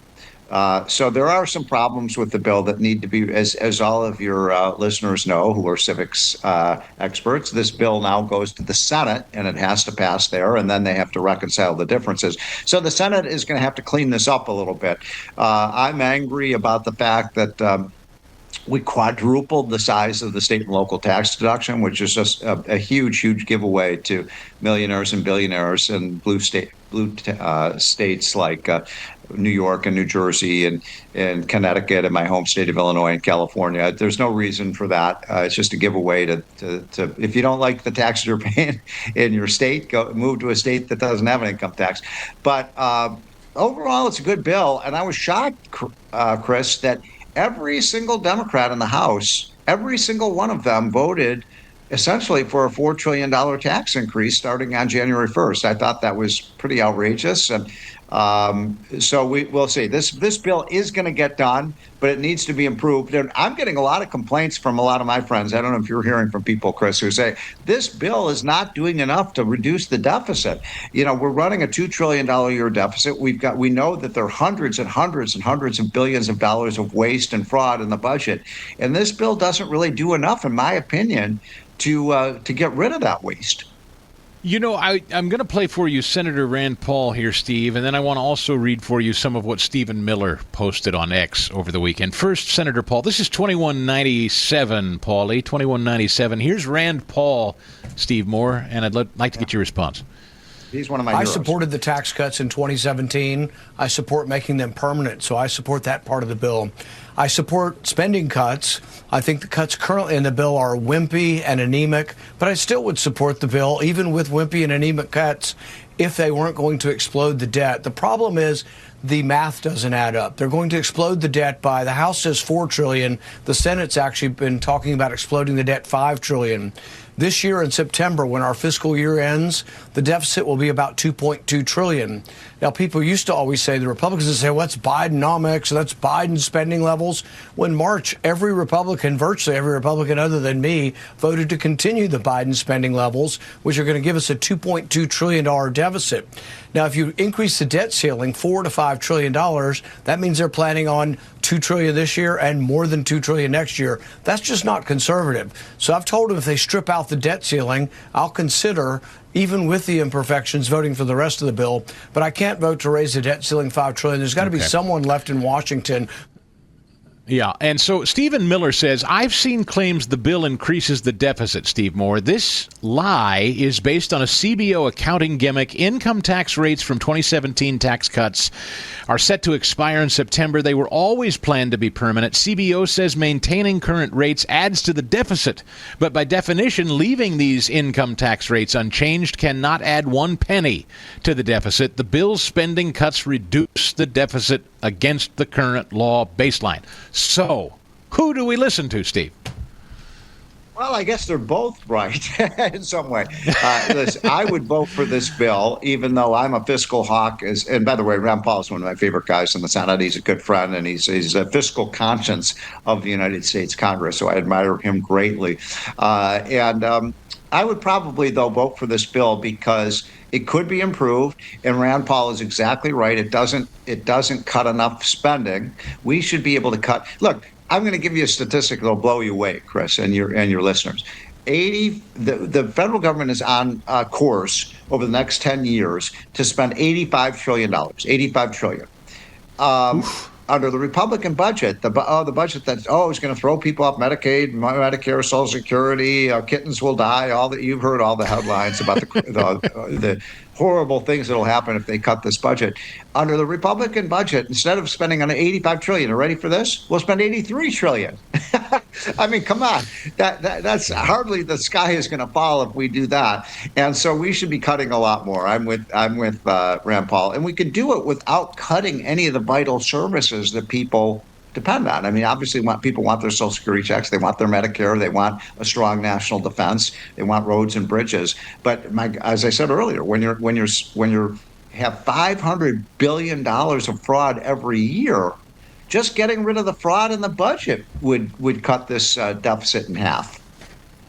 So there are some problems with the bill that need to be, as all of your listeners know who are civics experts, this bill now goes to the Senate and it has to pass there, and then they have to reconcile the differences. So the Senate is going to have to clean this up a little bit. I'm angry about the fact that we quadrupled the size of the state and local tax deduction, which is just a huge, huge giveaway to millionaires and billionaires in blue states like New York and New Jersey and Connecticut and my home state of Illinois and California. There's no reason for that. It's just a giveaway to if you don't like the taxes you're paying in your state, move to a state that doesn't have an income tax. But overall, it's a good bill. And I was shocked, Chris, that every single Democrat in the House, every single one of them voted essentially for a $4 trillion tax increase starting on January 1st. I thought that was pretty outrageous. And so we'll see. This bill is going to get done, but it needs to be improved. And I'm getting a lot of complaints from a lot of my friends. I don't know if you're hearing from people, Chris, who say this bill is not doing enough to reduce the deficit. We're running a $2 trillion a year deficit. We know that there are hundreds and hundreds and hundreds of billions of dollars of waste and fraud in the budget. And this bill doesn't really do enough, in my opinion, to get rid of that waste. I'm going to play for you Senator Rand Paul here, Steve, and then I want to also read for you some of what Stephen Miller posted on X over the weekend. First, Senator Paul. This is 2197, Paulie, 2197. Here's Rand Paul, Steve Moore, and I'd like to get your response. He's one of my heroes. I supported the tax cuts in 2017. I support making them permanent, so I support that part of the bill. I support spending cuts. I think the cuts currently in the bill are wimpy and anemic, but I still would support the bill, even with wimpy and anemic cuts, if they weren't going to explode the debt. The problem is the math doesn't add up. They're going to explode the debt by, the House says $4 trillion. The Senate's actually been talking about exploding the debt $5 trillion. This year in September, when our fiscal year ends, the deficit will be about $2.2 trillion. Now, people used to always say, the Republicans would say, well, that's Bidenomics, that's Biden spending levels. When March, every Republican, virtually every Republican other than me, voted to continue the Biden spending levels, which are going to give us a $2.2 trillion deficit. Now, if you increase the debt ceiling $4 to $5 trillion, that means they're planning on $2 trillion this year and more than $2 trillion next year. That's just not conservative. So I've told them if they strip out the debt ceiling, I'll consider, even with the imperfections, voting for the rest of the bill. But I can't vote to raise the debt ceiling $5 trillion. There's got to be someone left in Washington. Yeah, and so Stephen Miller says, I've seen claims the bill increases the deficit, Steve Moore. This lie is based on a CBO accounting gimmick. Income tax rates from 2017 tax cuts are set to expire in September. They were always planned to be permanent. CBO says maintaining current rates adds to the deficit. But by definition, leaving these income tax rates unchanged cannot add 1 penny to the deficit. The bill's spending cuts reduce the deficit against the current law baseline. So, who do we listen to, Steve? Well, I guess they're both right in some way. Listen, I would vote for this bill, even though I'm a fiscal hawk. And by the way, Rand Paul is one of my favorite guys in the Senate. He's a good friend, and he's a fiscal conscience of the United States Congress. So I admire him greatly. I would probably, though, vote for this bill because it could be improved, and Rand Paul is exactly right. It doesn't cut enough spending. We should be able to cut. Look, I'm going to give you a statistic that'll blow you away, Chris, and your listeners. The federal government is on course over the next 10 years to spend $85 trillion. $85 trillion. Under the Republican budget, the budget that is going to throw people off Medicaid, Medicare, Social Security, kittens will die. You've heard all the headlines about the horrible things that will happen if they cut this budget. Under the Republican budget, instead of spending on $85 trillion, are you ready for this? We'll spend $83 trillion. I mean, come on. That's hardly the sky is going to fall if we do that. And so we should be cutting a lot more. I'm with Rand Paul. And we could do it without cutting any of the vital services that people depend on. I mean, obviously, people want their Social Security checks, they want their Medicare, they want a strong national defense, they want roads and bridges. But as I said earlier, when you have $500 billion of fraud every year, just getting rid of the fraud in the budget would cut this deficit in half.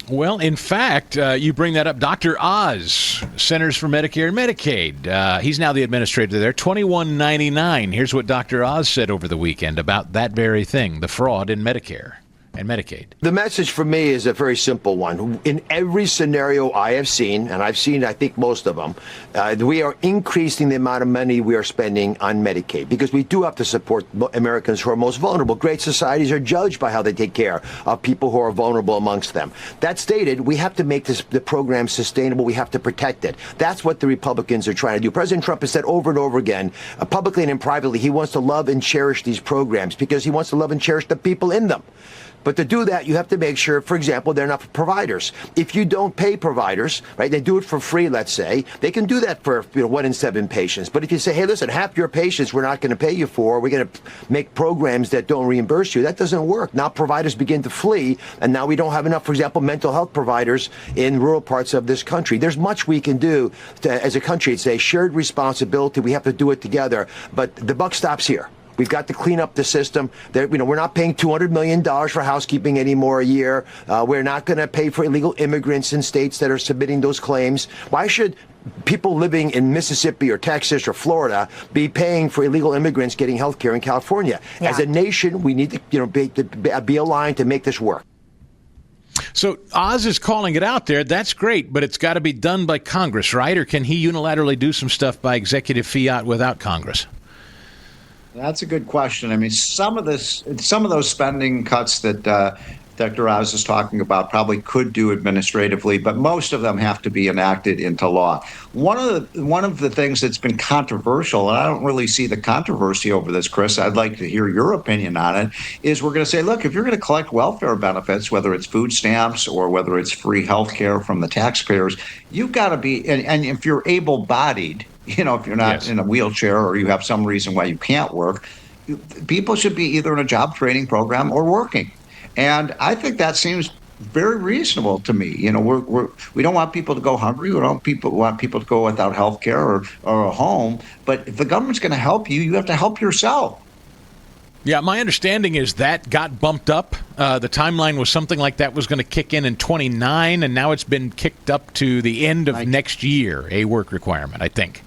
Well, in fact, you bring that up. Dr. Oz, Centers for Medicare and Medicaid. He's now the administrator there. $21.99. Here's what Dr. Oz said over the weekend about that very thing, the fraud in Medicare and Medicaid. The message for me is a very simple one. In every scenario I have seen, and I've seen, I think, most of them, we are increasing the amount of money we are spending on Medicaid because we do have to support Americans who are most vulnerable. Great societies are judged by how they take care of people who are vulnerable amongst them. That stated, we have to make the program sustainable. We have to protect it. That's what the Republicans are trying to do. President Trump has said over and over again, publicly and privately, he wants to love and cherish these programs because he wants to love and cherish the people in them. But to do that, you have to make sure, for example, they're not providers. If you don't pay providers, right, they do it for free, let's say, they can do that for 1 in 7 patients. But if you say, hey, listen, half your patients we're not going to pay you for, we're going to make programs that don't reimburse you, that doesn't work. Now providers begin to flee, and now we don't have enough, for example, mental health providers in rural parts of this country. There's much we can do as a country. It's a shared responsibility. We have to do it together. But the buck stops here. We've got to clean up the system. We're not paying $200 million for housekeeping anymore a year. We're not going to pay for illegal immigrants in states that are submitting those claims. Why should people living in Mississippi or Texas or Florida be paying for illegal immigrants getting health care in California? Yeah. As a nation, we need to be aligned to make this work. So Oz is calling it out there. That's great, but it's got to be done by Congress, right? Or can he unilaterally do some stuff by executive fiat without Congress? That's a good question. I mean, some of those spending cuts that Dr. Oz is talking about probably could do administratively, but most of them have to be enacted into law. One of the things that's been controversial, and I don't really see the controversy over this, Chris, I'd like to hear your opinion on it, is we're going to say, look, if you're going to collect welfare benefits, whether it's food stamps or whether it's free health care from the taxpayers, you've got to be, and if you're able-bodied, if you're not in a wheelchair or you have some reason why you can't work, people should be either in a job training program or working. And I think that seems very reasonable to me. We don't want people to go hungry. We don't want people to go without health care or a home. But if the government's going to help you, you have to help yourself. Yeah, my understanding is that got bumped up. The timeline was something like that was going to kick in 29, and now it's been kicked up to the end of next year, a work requirement, I think.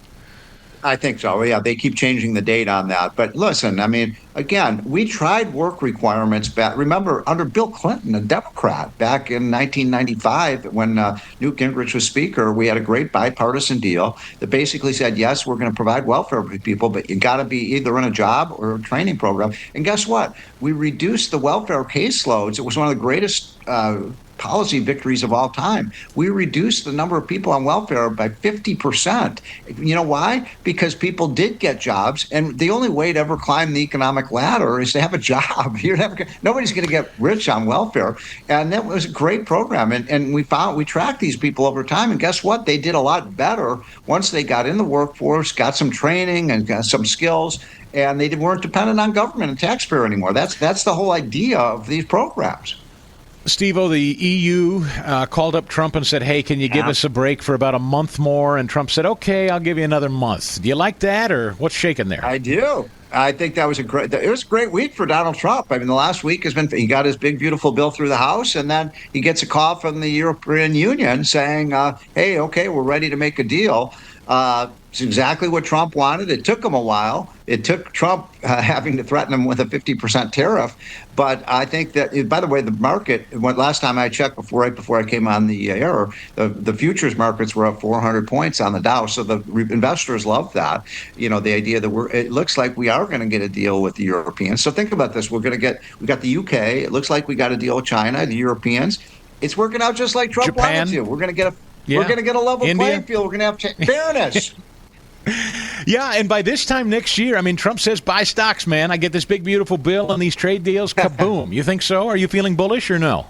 I think so. Yeah, they keep changing the date on that. But listen, I mean, again, we tried work requirements back. Remember, under Bill Clinton, a Democrat, back in 1995, when Newt Gingrich was Speaker, we had a great bipartisan deal that basically said, yes, we're going to provide welfare for people, but you got to be either in a job or a training program. And guess what? We reduced the welfare caseloads. It was one of the greatest policy victories of all time. We reduced the number of people on welfare by 50%. You know why? Because people did get jobs, and the only way to ever climb the economic ladder is to have a job. Nobody's going to get rich on welfare, and that was a great program. And we tracked these people over time, and guess what? They did a lot better once they got in the workforce, got some training, and got some skills, and they weren't dependent on government and taxpayer anymore. That's the whole idea of these programs. Steve-O, the EU called up Trump and said, hey, can you give us a break for about a month more? And Trump said, okay, I'll give you another month. Do you like that, or what's shaking there? I do. I think it was a great week for Donald Trump. I mean, the last week he got his big, beautiful bill through the House, and then he gets a call from the European Union saying, hey, okay, we're ready to make a deal. It's exactly what Trump wanted. It took him a while. It took Trump having to threaten him with a 50% tariff. But I think that, by the way, the market, last time I checked, right before I came on the air, the futures markets were up 400 points on the Dow. So the investors love that. The idea that it looks like we are going to get a deal with the Europeans. So think about this. We got the UK. It looks like we got a deal with China, the Europeans. It's working out just like Trump wanted to. We're going to get Yeah. We're going to get a level playing field. We're going to have fairness. Yeah, and by this time next year, I mean, Trump says buy stocks, man. I get this big, beautiful bill and these trade deals, kaboom. You think so? Are you feeling bullish or no?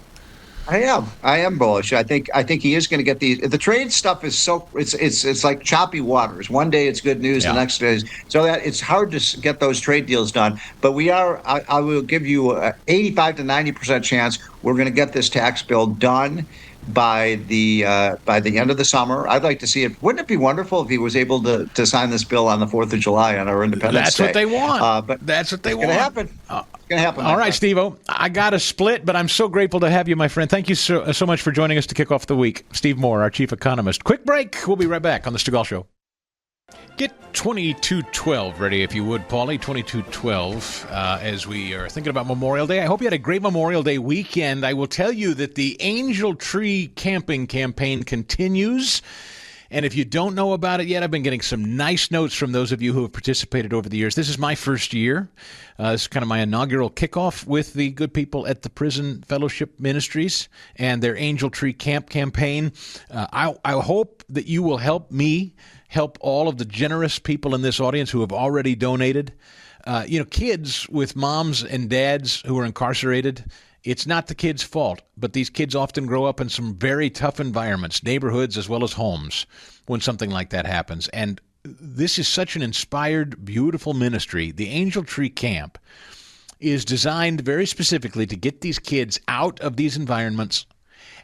I am bullish. I think he is going to get the trade stuff is so it's like choppy waters. One day it's good news, the next day so that it's hard to get those trade deals done. But I will give you an 85 to 90% chance we're going to get this tax bill done by the end of the summer. I'd like to see it. Wouldn't it be wonderful if he was able to sign this bill on the 4th of July on our Independence Day? That's what they want. But that's what they want. It's going to happen. All right, Steve-O. I got a split, but I'm so grateful to have you, my friend. Thank you so much for joining us to kick off the week. Steve Moore, our chief economist. Quick break. We'll be right back on the Stigall Show. Get 2212 ready, if you would, Paulie. 2212, as we are thinking about Memorial Day. I hope you had a great Memorial Day weekend. I will tell you that the Angel Tree Camping campaign continues. And if you don't know about it yet, I've been getting some nice notes from those of you who have participated over the years. This is my first year. This is kind of my inaugural kickoff with the good people at the Prison Fellowship Ministries and their Angel Tree Camp campaign. I hope that you will help me help all of the generous people in this audience who have already donated. Kids with moms and dads who are incarcerated, it's not the kids' fault, but these kids often grow up in some very tough environments, neighborhoods as well as homes, when something like that happens. And this is such an inspired, beautiful ministry. The Angel Tree Camp is designed very specifically to get these kids out of these environments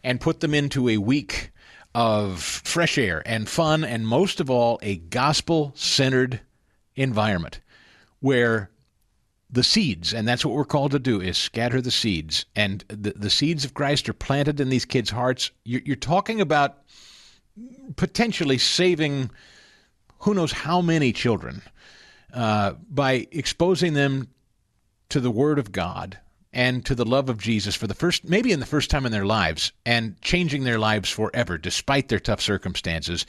and put them into a week of fresh air and fun, and most of all, a gospel-centered environment where the seeds, and that's what we're called to do, is scatter the seeds. And the seeds of Christ are planted in these kids' hearts. You're talking about potentially saving who knows how many children by exposing them to the Word of God and to the love of Jesus for the first time in their lives, and changing their lives forever despite their tough circumstances.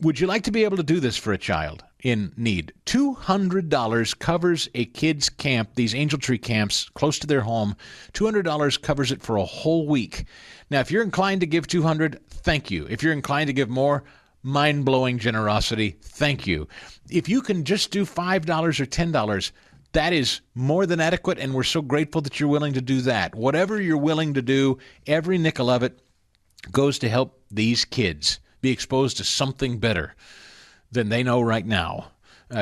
Would you like to be able to do this for a child in need? $200 covers a kid's camp, these Angel Tree camps close to their home. $200 covers it for a whole week. Now, if you're inclined to give $200, thank you. If you're inclined to give more, mind-blowing generosity, thank you. If you can just do $5 or $10, that is more than adequate, and we're so grateful that you're willing to do that. Whatever you're willing to do, every nickel of it goes to help these kids be exposed to something better than they know right now.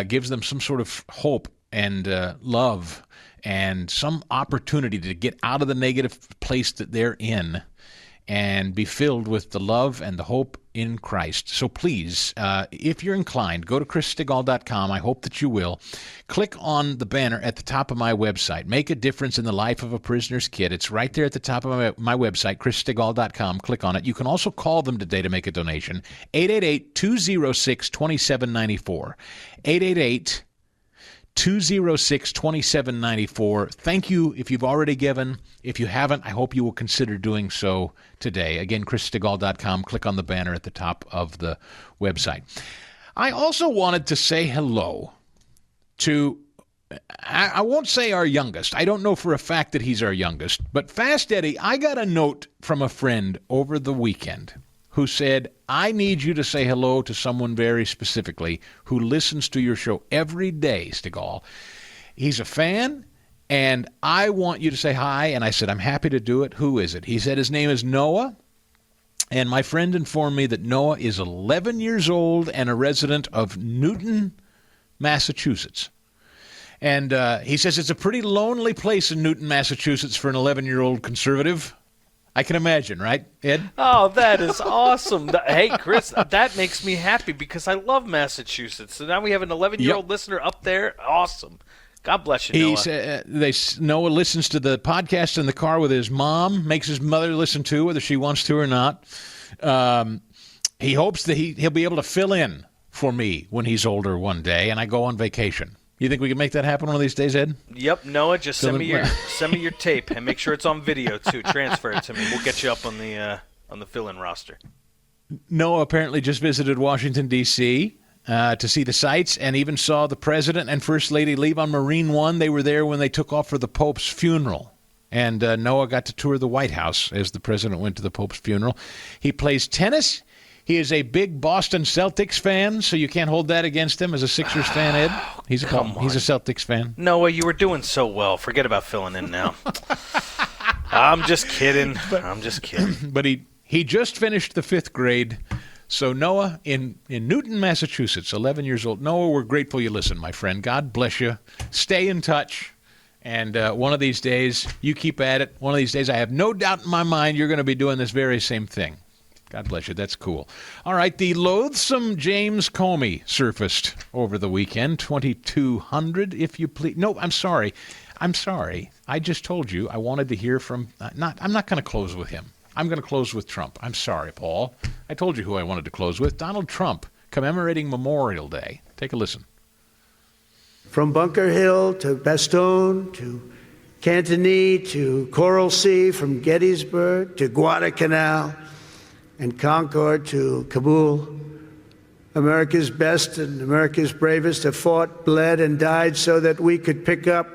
Gives them some sort of hope and love and some opportunity to get out of the negative place that they're in and be filled with the love and the hope in Christ. So please, if you're inclined, go to chrisstigall.com. I hope that you will. Click on the banner at the top of my website. Make a difference in the life of a prisoner's kid. It's right there at the top of my website, chrisstigall.com. Click on it. You can also call them today to make a donation. 888-206-2794. 888-206-2794. Thank you if you've already given. If you haven't, I hope you will consider doing so today. Again, chrisstigall.com. Click on the banner at the top of the website. I also wanted to say hello to, I won't say our youngest. I don't know for a fact that he's our youngest. But Fast Eddie, I got a note from a friend over the weekend who said, I need you to say hello to someone very specifically who listens to your show every day, Stigall. He's a fan, and I want you to say hi. And I said, I'm happy to do it. Who is it? He said his name is Noah. And my friend informed me that Noah is 11 years old and a resident of Newton, Massachusetts. And he says it's a pretty lonely place in Newton, Massachusetts for an 11-year-old conservative. I can imagine, right, Ed? Oh, that is awesome. Hey, Chris, that makes me happy because I love Massachusetts. So now we have an 11-year-old listener up there. Awesome. God bless you, Noah. Noah listens to the podcast in the car with his mom, makes his mother listen to, whether she wants to or not. He hopes that he'll be able to fill in for me when he's older one day and I go on vacation. You think we can make that happen one of these days, Ed? Yep, Noah, just send me your tape and make sure it's on video too. Transfer it to me. We'll get you up on the fill-in roster. Noah apparently just visited Washington, D.C. To see the sights and even saw the President and First Lady leave on Marine One. They were there when they took off for the Pope's funeral. And Noah got to tour the White House as the President went to the Pope's funeral. He plays tennis. He is a big Boston Celtics fan, so you can't hold that against him as a Sixers fan, Ed. He's a Celtics fan. Noah, you were doing so well. Forget about filling in now. I'm just kidding. But he just finished the 5th grade. So Noah, in Newton, Massachusetts, 11 years old. Noah, we're grateful you listen, my friend. God bless you. Stay in touch. And one of these days, you keep at it. One of these days, I have no doubt in my mind you're going to be doing this very same thing. God bless you. That's cool. All right. The loathsome James Comey surfaced over the weekend. 2,200, if you please. No, I'm sorry. I just told you I wanted to hear from I'm not going to close with him. I'm going to close with Trump. I'm sorry, Paul. I told you who I wanted to close with. Donald Trump, commemorating Memorial Day. Take a listen. From Bunker Hill to Bastogne to Cantigny to Coral Sea, from Gettysburg to Guadalcanal and Concord to Kabul, America's best and America's bravest have fought, bled, and died so that we could pick up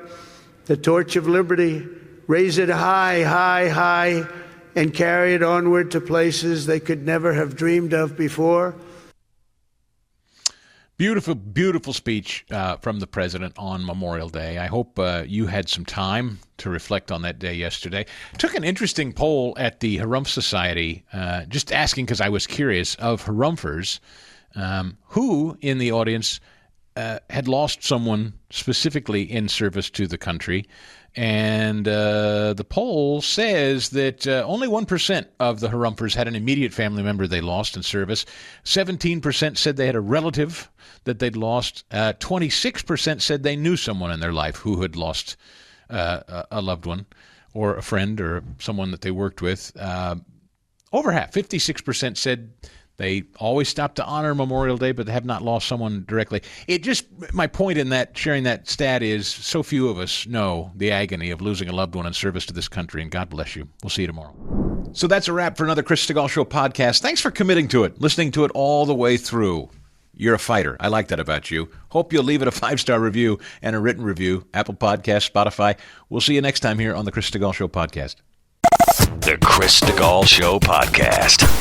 the torch of liberty, raise it high, high, high, and carry it onward to places they could never have dreamed of before. Beautiful, beautiful speech from the president on Memorial Day. I hope you had some time to reflect on that day yesterday. Took an interesting poll at the Harumph Society, just asking because I was curious, of Harumphers, who in the audience had lost someone specifically in service to the country. And the poll says that only 1% of the Harumphers had an immediate family member they lost in service. 17% said they had a relative that they'd lost. 26% said they knew someone in their life who had lost a loved one or a friend or someone that they worked with. Over half, 56% said they always stop to honor Memorial Day, but they have not lost someone directly. My point in that, sharing that stat is so few of us know the agony of losing a loved one in service to this country, and God bless you. We'll see you tomorrow. So that's a wrap for another Chris Stigall Show podcast. Thanks for committing to it, listening to it all the way through. You're a fighter. I like that about you. Hope you'll leave it a 5-star review and a written review. Apple Podcasts, Spotify. We'll see you next time here on the Chris Stigall Show podcast. The Chris Stigall Show podcast.